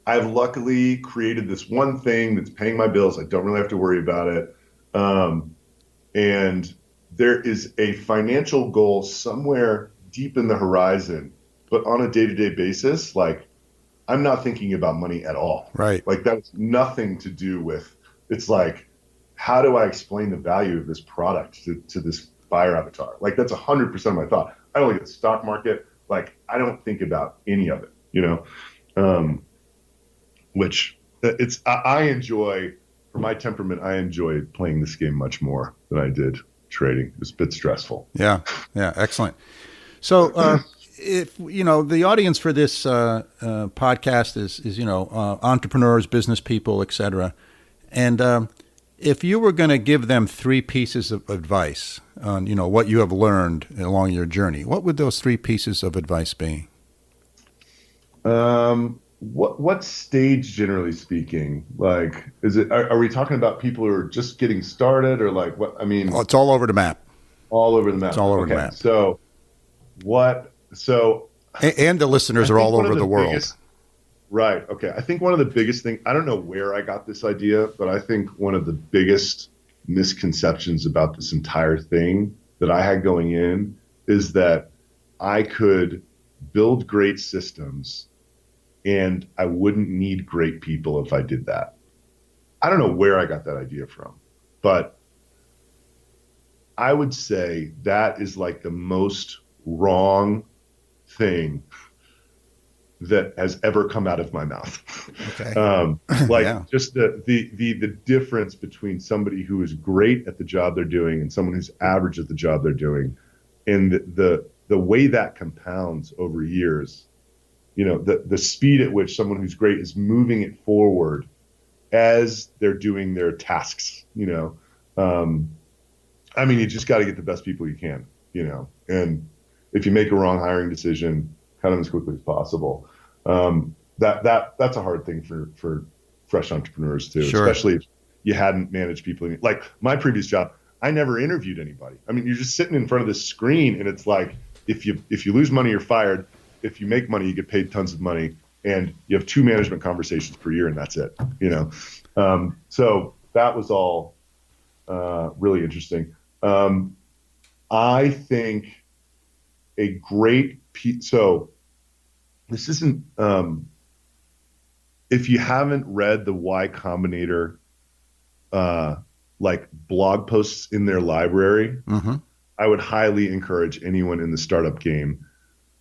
I've luckily created this one thing that's paying my bills. I don't really have to worry about it. Um, and there is a financial goal somewhere deep in the horizon, but on a day-to-day basis, like I'm not thinking about money at all. right. Like that's nothing to do with, it's like, how do I explain the value of this product to this buyer avatar? Like that's 100% of my thought. I don't look at the stock market. Like I don't think about any of it, um, which I enjoy, for my temperament, I enjoy playing this game much more than I did trading. It's a bit stressful. Yeah. Yeah. Excellent. So, if the audience for this podcast is entrepreneurs, business people, etc., and if you were going to give them three pieces of advice on what you have learned along your journey, what would those three pieces of advice be? What stage, generally speaking, like is it? Are we talking about people who are just getting started, or like what? I Oh, mean, it's all over the map. all over the It's map. all over the Okay, map, so what? So and the I listeners are think all one over of the the world. biggest, right? Okay, I think one of the biggest thing. I don't know where I got this idea, but I think one of the biggest misconceptions about this entire thing that I had going in is that I could build great systems and I wouldn't need great people if I did that. I don't know where I got that idea from, but I would say that is like the most wrong thing that has ever come out of my mouth. Okay. Like Yeah. just the difference between somebody who is great at the job they're doing and someone who's average at the job they're doing, and the way that compounds over years. The speed at which someone who's great is moving it forward as they're doing their tasks. I mean, you just got to get the best people you can. And if you make a wrong hiring decision, cut them as quickly as possible. That's a hard thing for fresh entrepreneurs too, Sure. especially if you hadn't managed people. Like my previous job, I never interviewed anybody. I mean, you're just sitting in front of this screen, and it's like if you lose money, you're fired. If you make money, you get paid tons of money, and you have 2 management conversations per year, and that's it. So that was all really interesting. I think a great so this isn't if you haven't read the Y Combinator like blog posts in their library, Mm-hmm. I would highly encourage anyone in the startup game,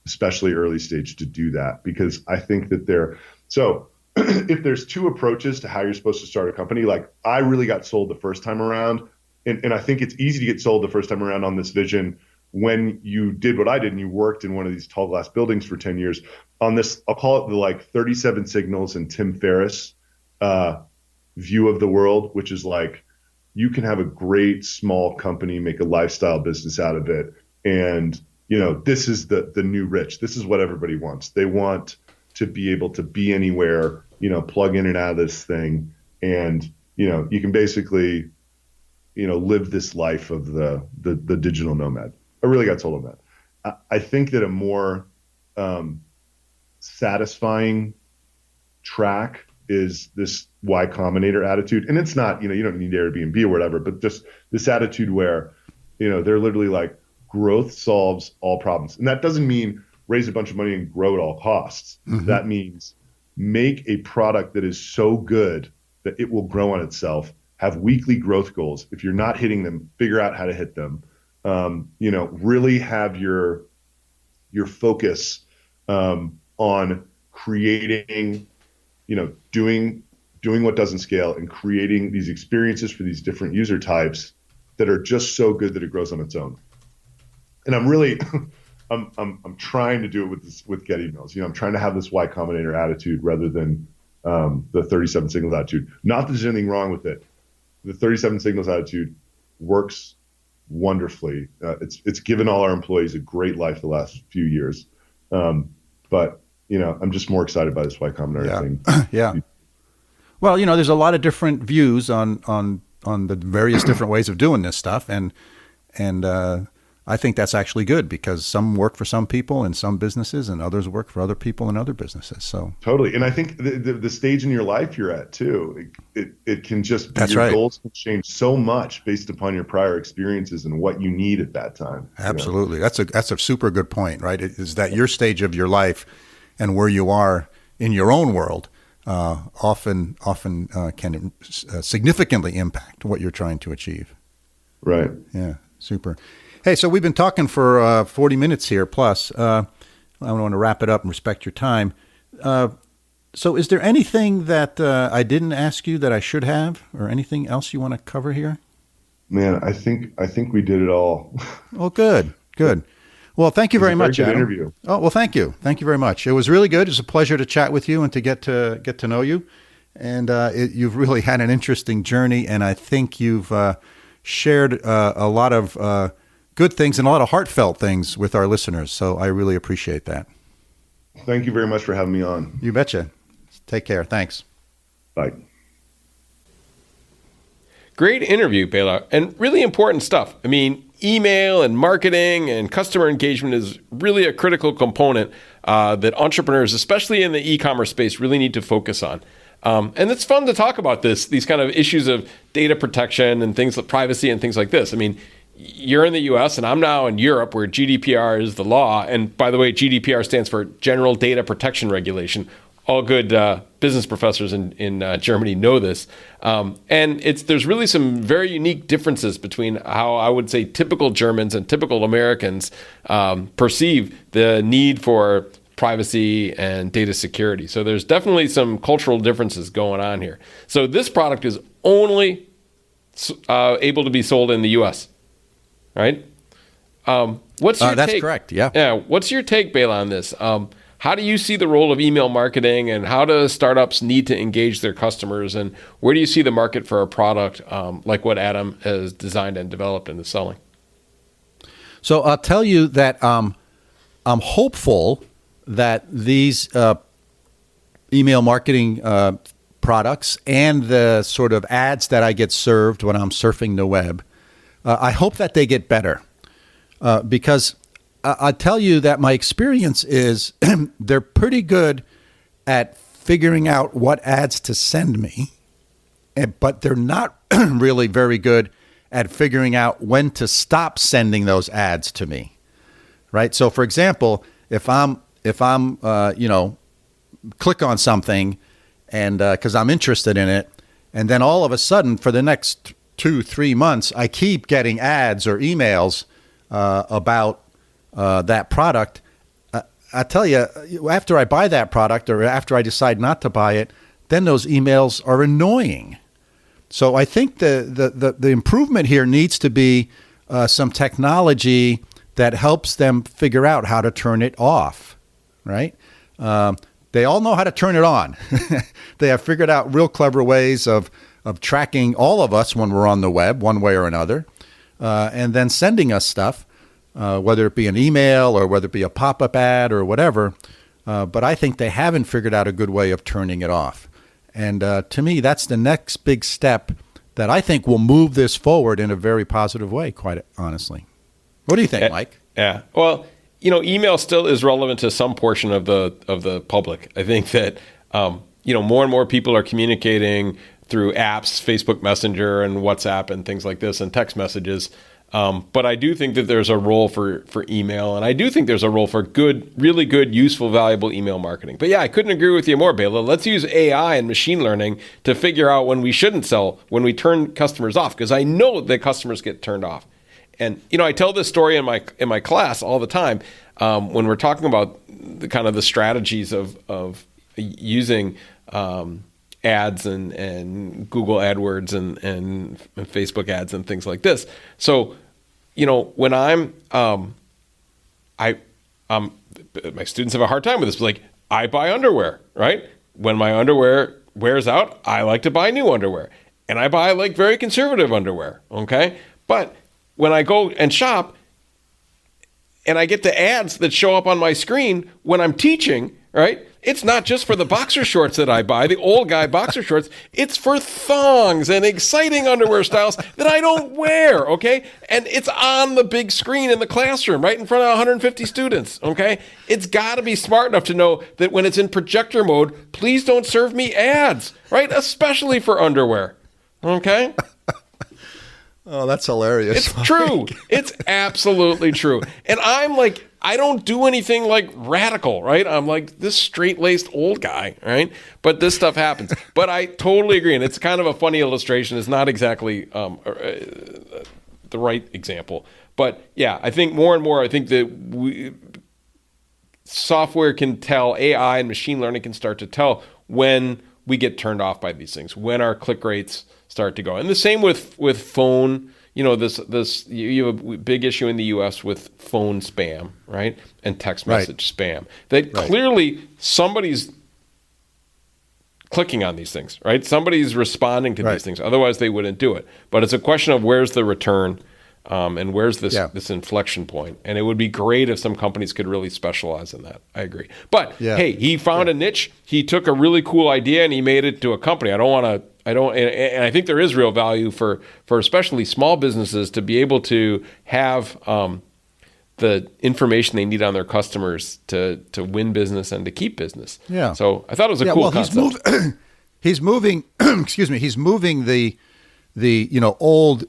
especially early stage, to do that, because I think that so if there's 2 approaches to how you're supposed to start a company, like I really got sold the first time around, and I think it's easy to get sold the first time around on this vision when you did what I did and you worked in one of these tall glass buildings for 10 years on this, I'll call it the like 37 Signals and Tim Ferriss view of the world, which is like, you can have a great small company, make a lifestyle business out of it. And, this is the new rich. This is what everybody wants. They want to be able to be anywhere, plug in and out of this thing. And, you can basically, live this life of the digital nomad. I really got sold on that. I think that a more satisfying track is this Y Combinator attitude. And it's not, you don't need Airbnb or whatever, but just this attitude where, they're literally like, growth solves all problems. And that doesn't mean raise a bunch of money and grow at all costs. Mm-hmm. That means make a product that is so good that it will grow on itself, have weekly growth goals. If you're not hitting them, figure out how to hit them. Really have your focus on creating, doing doing what doesn't scale, and creating these experiences for these different user types that are just so good that it grows on its own. And I'm really, I'm trying to do it with Get Emails. I'm trying to have this Y Combinator attitude rather than the 37 signals attitude. Not that there's anything wrong with it. The 37 signals attitude works wonderfully. It's given all our employees a great life the last few years. But I'm just more excited by this Y Combinator thing. Yeah. Well, there's a lot of different views on the various different ways of doing this stuff, and I think that's actually good because some work for some people in some businesses, and others work for other people in other businesses. So totally, and I think the stage in your life you're at too, it can just be, that's your right. Goals can change so much based upon your prior experiences and what you need at that time. Absolutely, that's a super good point, right? Is that your stage of your life and where you are in your own world often can significantly impact what you're trying to achieve. Right. Yeah. Super. Hey, so we've been talking for 40 minutes here plus. I want to wrap it up and respect your time. So is there anything that I didn't ask you that I should have, or anything else you want to cover here? Man, I think we did it all. Oh, good. Well, thank you very much, Adam. Interview. Oh, well, thank you. Thank you very much. It was really good. It's a pleasure to chat with you and to get to know you. And you've really had an interesting journey, and I think you've shared a lot of good things and a lot of heartfelt things with our listeners. So I really appreciate that. Thank you very much for having me on. You betcha. Take care. Thanks. Bye. Great interview, Bela, and really important stuff. I mean, email and marketing and customer engagement is really a critical component that entrepreneurs, especially in the e-commerce space, really need to focus on. And it's fun to talk about these kind of issues of data protection and things like privacy and things like this. I mean, you're in the US and I'm now in Europe where GDPR is the law. And by the way, GDPR stands for General Data Protection Regulation. All good business professors in Germany know this. And there's really some very unique differences between how I would say typical Germans and typical Americans perceive the need for privacy and data security. So there's definitely some cultural differences going on here. So this product is only able to be sold in the US, right? What's your that's take? Correct, yeah. Yeah. What's your take, Bela, on this? How do you see the role of email marketing, and how do startups need to engage their customers, and where do you see the market for a product like what Adam has designed and developed and is selling? So I'll tell you that I'm hopeful that these email marketing products and the sort of ads that I get served when I'm surfing the web, I hope that they get better because I tell you that my experience is they're pretty good at figuring out what ads to send me, but they're not really very good at figuring out when to stop sending those ads to me, right? So, for example, if I'm click on something and because I'm interested in it, and then all of a sudden for the next 2-3 months, I keep getting ads or emails about that product. I tell you, after I buy that product or after I decide not to buy it, then those emails are annoying. So I think the improvement here needs to be some technology that helps them figure out how to turn it off, right? They all know how to turn it on. They have figured out real clever ways of tracking all of us when we're on the web one way or another, and then sending us stuff. Whether it be an email or whether it be a pop-up ad or whatever. But I think they haven't figured out a good way of turning it off. And to me, that's the next big step that I think will move this forward in a very positive way, quite honestly. What do you think, Mike? Yeah. Well, email still is relevant to some portion of the public. I think that, more and more people are communicating through apps, Facebook Messenger and WhatsApp and things like this and text messages. But I do think that there's a role for email, and I do think there's a role for really good, useful, valuable email marketing. But yeah, I couldn't agree with you more, Bela. Let's use AI and machine learning to figure out when we shouldn't sell, when we turn customers off, because I know that customers get turned off. And I tell this story in my class all the time when we're talking about the kind of the strategies of using ads and Google AdWords and Facebook ads and things like this. So, when my students have a hard time with this. Like, I buy underwear, right? When my underwear wears out, I like to buy new underwear. And I buy like very conservative underwear, okay? But when I go and shop and I get the ads that show up on my screen when I'm teaching, right? It's not just for the boxer shorts that I buy, the old guy boxer shorts. It's for thongs and exciting underwear styles that I don't wear, okay? And it's on the big screen in the classroom, right in front of 150 students, okay? It's got to be smart enough to know that when it's in projector mode, please don't serve me ads, right? Especially for underwear, okay? Oh, that's hilarious. It's true. It's absolutely true. And I'm like, I don't do anything like radical, right? I'm like this straight-laced old guy, right? But this stuff happens. But I totally agree. And it's kind of a funny illustration. It's not exactly the right example. But yeah, I think more and more, I think that software can tell, AI and machine learning can start to tell when we get turned off by these things, when our click rates start to go. And the same with phone. You have a big issue in the U.S. with phone spam, right? And text message spam. That clearly somebody's clicking on these things, right? Somebody's responding to these things. Otherwise, they wouldn't do it. But it's a question of where's the return and where's this inflection point. And it would be great if some companies could really specialize in that. I agree. But hey, he found a niche. He took a really cool idea and he made it to a company. And I think there is real value for especially small businesses to be able to have the information they need on their customers to win business and to keep business. Yeah. So I thought it was a cool concept. He's moving. Excuse me. He's moving the old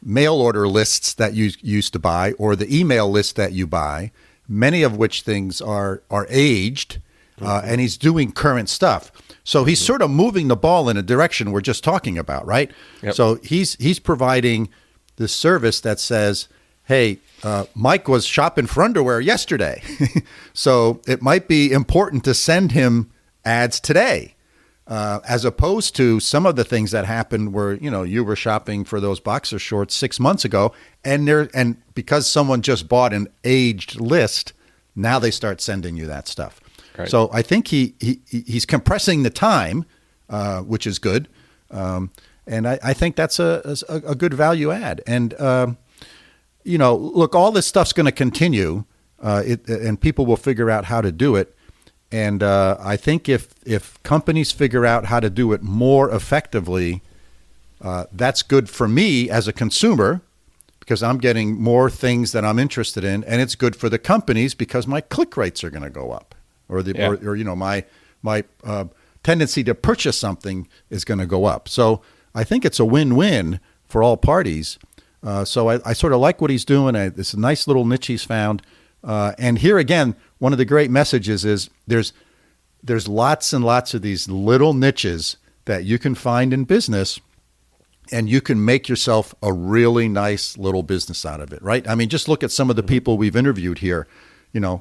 mail order lists that you used to buy or the email list that you buy, many of which things are aged, and he's doing current stuff. So he's sort of moving the ball in a direction we're just talking about, right? Yep. So he's providing this service that says, hey, Mike was shopping for underwear yesterday. So it might be important to send him ads today, as opposed to some of the things that happened where, you were shopping for those boxer shorts 6 months ago and because someone just bought an aged list, now they start sending you that stuff. Right. So I think he's compressing the time, which is good, and I think that's a good value add. And look, all this stuff's going to continue, and people will figure out how to do it. And I think if companies figure out how to do it more effectively, that's good for me as a consumer because I'm getting more things that I'm interested in, and it's good for the companies because my click rates are going to go up. Or my tendency to purchase something is going to go up. So I think it's a win-win for all parties. So I sort of like what he's doing. It's a nice little niche he's found. And here again, one of the great messages is there's lots and lots of these little niches that you can find in business, and you can make yourself a really nice little business out of it, right? I mean, just look at some of the people we've interviewed here.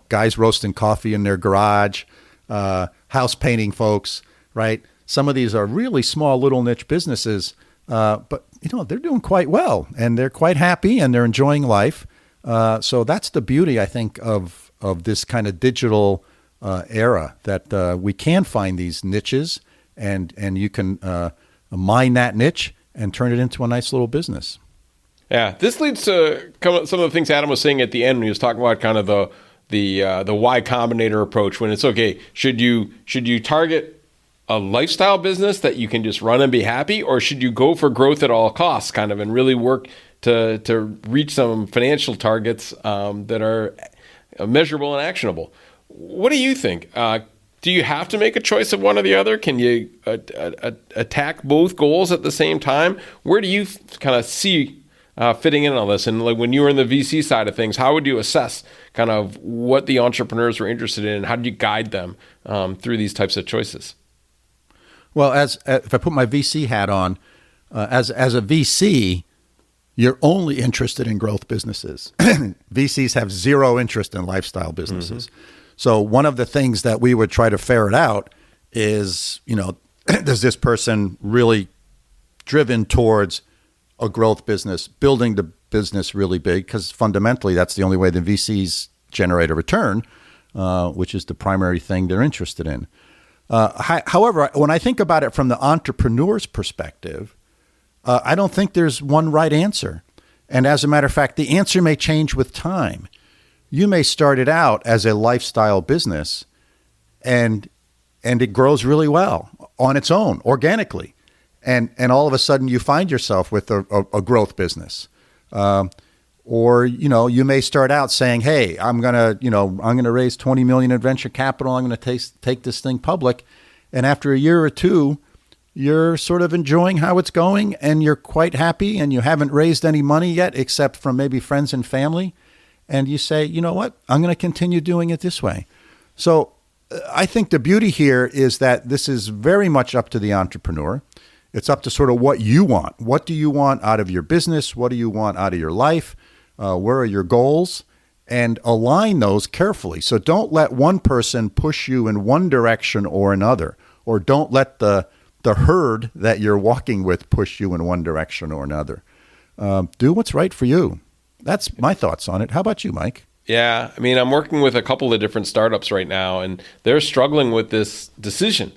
Guys roasting coffee in their garage, house painting folks, right? Some of these are really small little niche businesses, but they're doing quite well and they're quite happy and they're enjoying life. So that's the beauty, I think, of this kind of digital era that we can find these niches and you can mine that niche and turn it into a nice little business. Yeah, this leads to some of the things Adam was saying at the end when he was talking about kind of the Y Combinator approach, when it's okay, should you target a lifestyle business that you can just run and be happy, or should you go for growth at all costs kind of and really work to reach some financial targets that are measurable and actionable? What do you think? Do you have to make a choice of one or the other? Can you attack both goals at the same time? Where do you kind of see fitting in on this? And like when you were in the VC side of things, how would you assess kind of what the entrepreneurs were interested in and how did you guide them through these types of choices? Well, if I put my VC hat on, as a VC, you're only interested in growth businesses. VCs have zero interest in lifestyle businesses. Mm-hmm. So one of the things that we would try to ferret out is, does this person really driven towards a growth business, building the business really big? Because fundamentally, that's the only way the VCs generate a return, which is the primary thing they're interested in. However, when I think about it from the entrepreneur's perspective, I don't think there's one right answer. And as a matter of fact, the answer may change with time. You may start it out as a lifestyle business and it grows really well on its own, organically. And all of a sudden you find yourself with a growth business. Or, you may start out saying, hey, I'm going to raise 20 million in venture capital. I'm going to take this thing public. And after a year or two, you're sort of enjoying how it's going and you're quite happy and you haven't raised any money yet, except from maybe friends and family. And you say, you know what, I'm going to continue doing it this way. So I think the beauty here is that this is very much up to the entrepreneur. It's up to sort of what you want. What do you want out of your business? What do you want out of your life? Where are your goals? And align those carefully. So don't let one person push you in one direction or another, or don't let the herd that you're walking with push you in one direction or another. Do what's right for you. That's my thoughts on it. How about you, Mike? Yeah, I mean, I'm working with a couple of different startups right now, and they're struggling with this decision.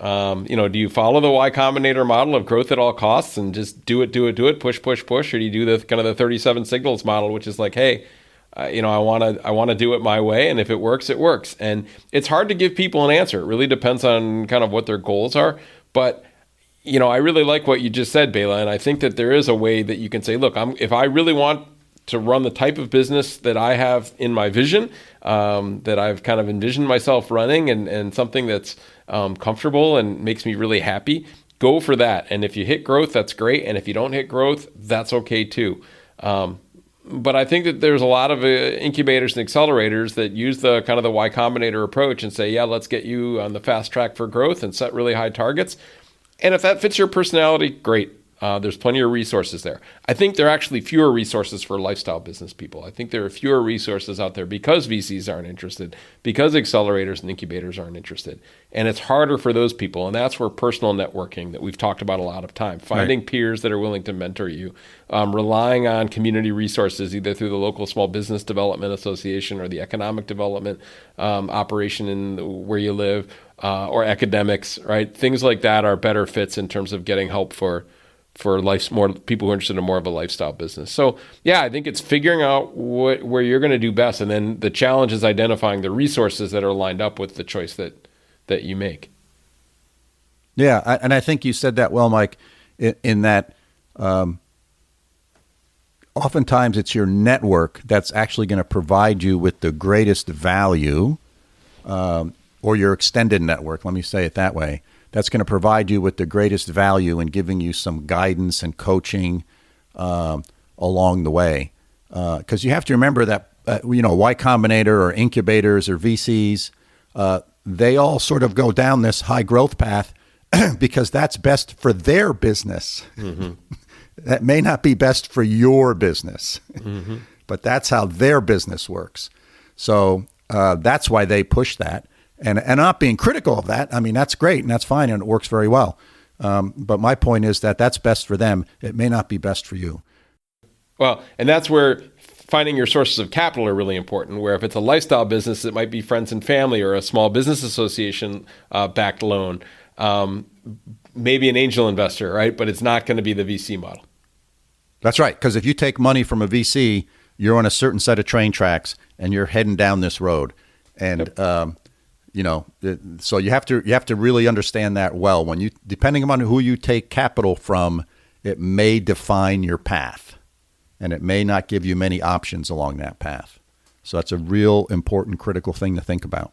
Do you follow the Y Combinator model of growth at all costs and just do it, push, or do you do the kind of the 37 signals model, which is like, hey, I want to do it my way, and if it works, it works. And it's hard to give people an answer. It really depends on kind of what their goals are. But I really like what you just said, Bela, and I think that there is a way that you can say, look, if I really want to run the type of business that I have in my vision, that I've kind of envisioned myself running, and something that's comfortable and makes me really happy, go for that. And if you hit growth, that's great. And if you don't hit growth, that's okay too. But I think that there's a lot of incubators and accelerators that use the kind of the Y Combinator approach and say, yeah, let's get you on the fast track for growth and set really high targets. And if that fits your personality, great. There's plenty of resources there. I think there are actually fewer resources for lifestyle business people. I think there are fewer resources out there because VCs aren't interested, because accelerators and incubators aren't interested. And it's harder for those people. And that's where personal networking that we've talked about a lot of time, finding peers that are willing to mentor you, relying on community resources, either through the local small business development association or the economic development operation in where you live, or academics, right? Things like that are better fits in terms of getting help for more people who are interested in more of a lifestyle business. So yeah, I think it's figuring out where you're going to do best. And then the challenge is identifying the resources that are lined up with the choice that you make. Yeah. And I think you said that well, Mike, in that oftentimes it's your network that's actually going to provide you with the greatest value, or your extended network. Let me say it that way. That's going to provide you with the greatest value in giving you some guidance and coaching along the way. Because you have to remember that, Y Combinator or incubators or VCs, they all sort of go down this high growth path because that's best for their business. Mm-hmm. That may not be best for your business, mm-hmm. but that's how their business works. So that's why they push that. And not being critical of that, I mean, that's great and that's fine and it works very well. But my point is that that's best for them. It may not be best for you. Well, and that's where finding your sources of capital are really important, where if it's a lifestyle business, it might be friends and family or a small business association backed loan, maybe an angel investor, right? But it's not going to be the VC model. That's right. Because if you take money from a VC, you're on a certain set of train tracks and you're heading down this road. And, yep. So you have to really understand that well. Depending on who you take capital from, it may define your path, and it may not give you many options along that path. So that's a real important, critical thing to think about.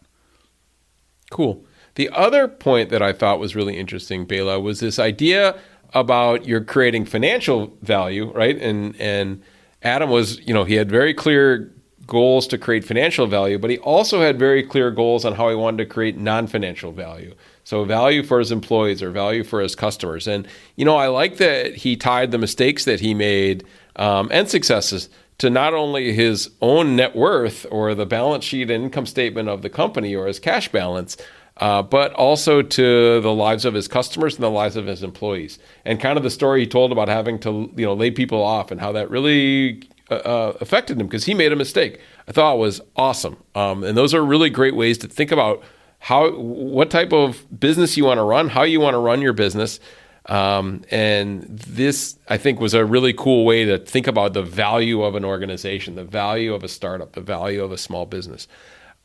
Cool. The other point that I thought was really interesting, Bela, was this idea about you're creating financial value, right? And Adam was, he had very clear goals to create financial value, but he also had very clear goals on how he wanted to create non-financial value. So value for his employees or value for his customers. And, I like that he tied the mistakes that he made and successes to not only his own net worth or the balance sheet and income statement of the company or his cash balance, but also to the lives of his customers and the lives of his employees. And kind of the story he told about having to, lay people off and how that really affected him because he made a mistake, I thought was awesome. And those are really great ways to think about what type of business you want to run, how you want to run your business. And this, I think, was a really cool way to think about the value of an organization, the value of a startup, the value of a small business.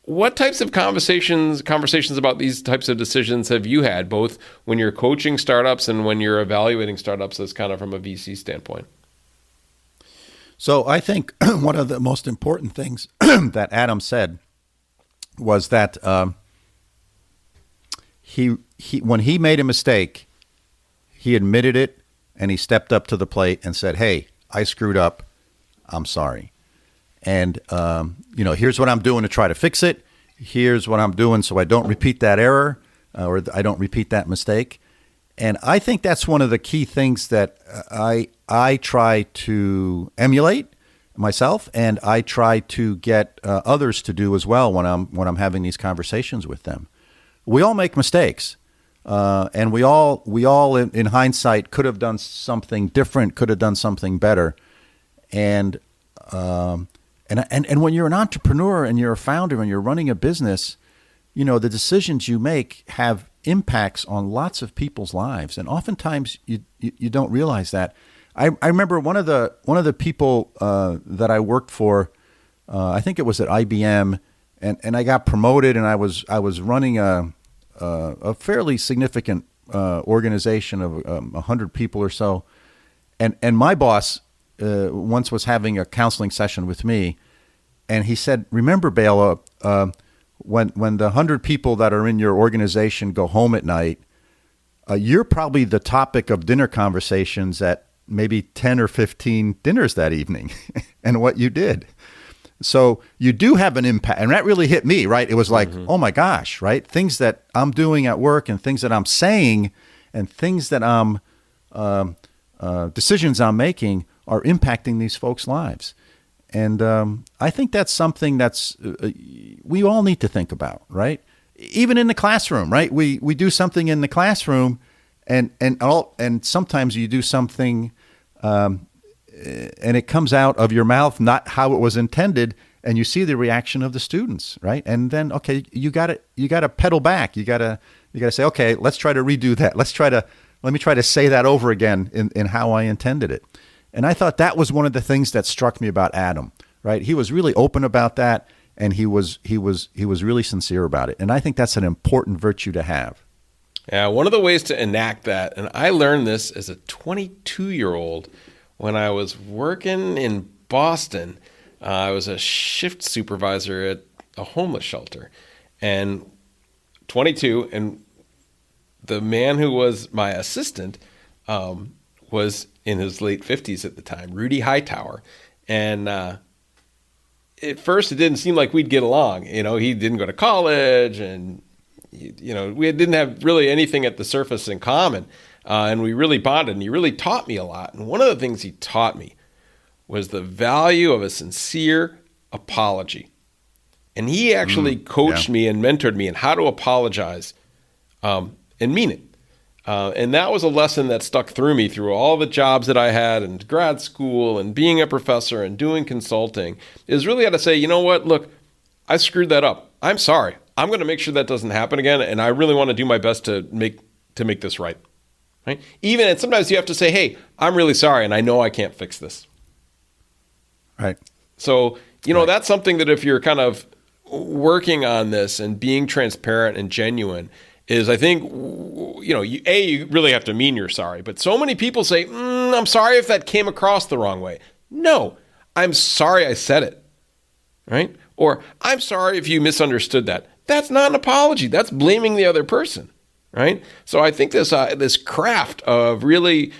What types of conversations about these types of decisions have you had, both when you're coaching startups and when you're evaluating startups as kind of from a VC standpoint? So I think one of the most important things that Adam said was that he when he made a mistake, he admitted it and he stepped up to the plate and said, "Hey, I screwed up. I'm sorry. And here's what I'm doing to try to fix it. Here's what I'm doing so I don't repeat that error or I don't repeat that mistake." And I think that's one of the key things that I try to emulate myself, and I try to get others to do as well when I'm having these conversations with them. We all make mistakes, and we all in hindsight could have done something different, could have done something better, and when you're an entrepreneur and you're a founder and you're running a business, the decisions you make have impacts on lots of people's lives, and oftentimes you don't realize that. I remember one of the people that I worked for. I think it was at IBM, and I got promoted, and I was running a fairly significant organization of 100 people or so, and my boss once was having a counseling session with me, and he said, "Remember, Bela, when the 100 people that are in your organization go home at night, you're probably the topic of dinner conversations at maybe 10 or 15 dinners that evening and what you did. So you do have an impact." And that really hit me, right? It was like, oh my gosh, right? Things that I'm doing at work and things that I'm saying and things that decisions I'm making are impacting these folks' lives. And I think that's something that's we all need to think about, right? Even in the classroom, right? We do something in the classroom, and sometimes you do something, and it comes out of your mouth not how it was intended, and you see the reaction of the students, right? And then okay, you got to pedal back. You got to say, okay, let's try to redo that. Let me try to say that over again in how I intended it. And I thought that was one of the things that struck me about Adam, right? He was really open about that, and he was really sincere about it. And I think that's an important virtue to have. Yeah, one of the ways to enact that, and I learned this as a 22-year-old when I was working in Boston. I was a shift supervisor at a homeless shelter, and 22, and the man who was my assistant was in his late 50s at the time, Rudy Hightower. And at first it didn't seem like we'd get along. He didn't go to college, and we didn't have really anything at the surface in common. And we really bonded, and he really taught me a lot. And one of the things he taught me was the value of a sincere apology. And he actually coached me and mentored me in how to apologize and mean it. And that was a lesson that stuck through me through all the jobs that I had and grad school and being a professor and doing consulting, is really how to say, you know what, look, I screwed that up. I'm sorry. I'm going to make sure that doesn't happen again. And I really want to do my best to make this right. Right? And sometimes you have to say, hey, I'm really sorry, and I know I can't fix this. Right. So, that's something that if you're kind of working on this and being transparent and genuine, is I think, you really have to mean you're sorry. But so many people say, I'm sorry if that came across the wrong way. No, I'm sorry I said it, right? Or I'm sorry if you misunderstood that. That's not an apology. That's blaming the other person, right? So I think this craft of really,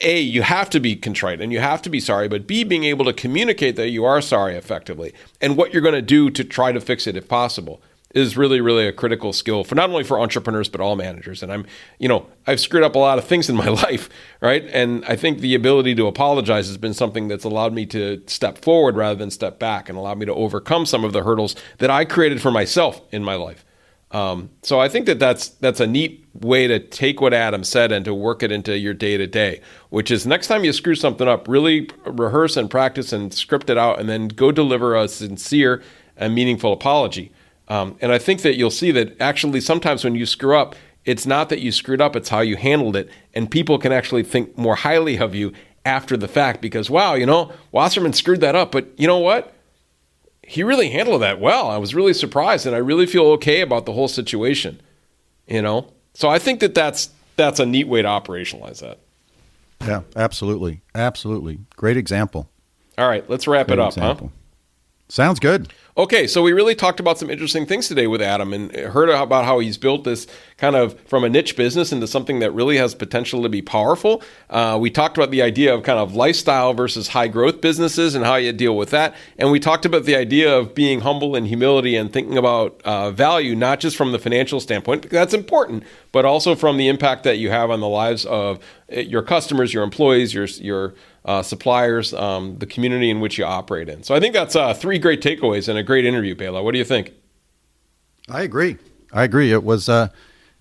A, you have to be contrite and you have to be sorry, but B, being able to communicate that you are sorry effectively and what you're going to do to try to fix it if possible is really, really a critical skill for not only for entrepreneurs, but all managers. And I've screwed up a lot of things in my life, right? And I think the ability to apologize has been something that's allowed me to step forward rather than step back and allowed me to overcome some of the hurdles that I created for myself in my life. So I think that's a neat way to take what Adam said and to work it into your day to day, which is next time you screw something up, really rehearse and practice and script it out and then go deliver a sincere and meaningful apology. And I think that you'll see that actually sometimes when you screw up, it's not that you screwed up, it's how you handled it. And people can actually think more highly of you after the fact because, wow, Wasserman screwed that up, but you know what? He really handled that well. I was really surprised, and I really feel okay about the whole situation, So I think that's a neat way to operationalize that. Yeah, absolutely. Absolutely. Great example. All right, let's wrap it up, huh? Sounds good. Okay, so we really talked about some interesting things today with Adam and heard about how he's built this kind of from a niche business into something that really has potential to be powerful. We talked about the idea of kind of lifestyle versus high growth businesses and how you deal with that. And we talked about the idea of being humble and humility and thinking about value, not just from the financial standpoint, because that's important, but also from the impact that you have on the lives of your customers, your employees, your suppliers, the community in which you operate in. So I think that's 3 great takeaways and a great interview, Bela. What do you think? I agree. It was a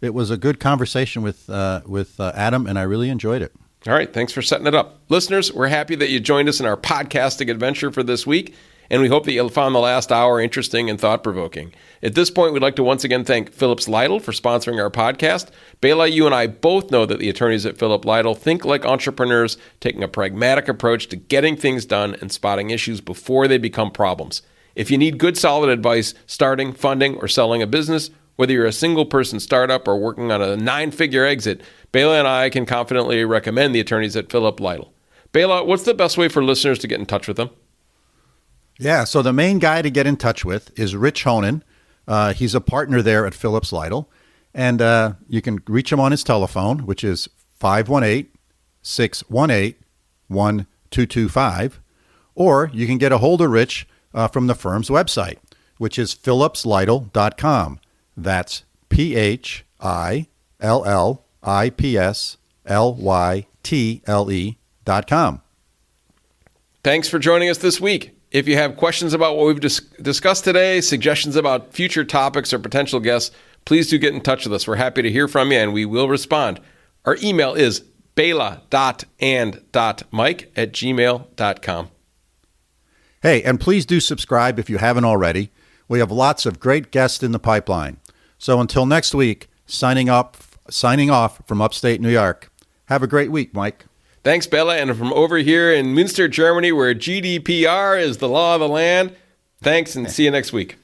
good conversation with Adam, and I really enjoyed it. All right. Thanks for setting it up. Listeners, we're happy that you joined us in our podcasting adventure for this week, and we hope that you found the last hour interesting and thought-provoking. At this point, we'd like to once again thank Phillips Lytle for sponsoring our podcast. Bela, you and I both know that the attorneys at Phillips Lytle think like entrepreneurs, taking a pragmatic approach to getting things done and spotting issues before they become problems. If you need good, solid advice starting, funding, or selling a business, whether you're a single-person startup or working on a 9-figure exit, Bela and I can confidently recommend the attorneys at Phillips Lytle. Bela, what's the best way for listeners to get in touch with them? Yeah, so the main guy to get in touch with is Rich Honan. He's a partner there at Phillips Lytle. And you can reach him on his telephone, which is 518-618-1225. Or you can get a hold of Rich from the firm's website, which is phillipslytle.com. That's PHILLIPSLYTLE.com. Thanks for joining us this week. If you have questions about what we've discussed today, suggestions about future topics or potential guests, please do get in touch with us. We're happy to hear from you, and we will respond. Our email is bela.and.mike@gmail.com. Hey, and please do subscribe if you haven't already. We have lots of great guests in the pipeline. So until next week, signing off from upstate New York. Have a great week, Mike. Thanks, Bela. And from over here in Münster, Germany, where GDPR is the law of the land, thanks and see you next week.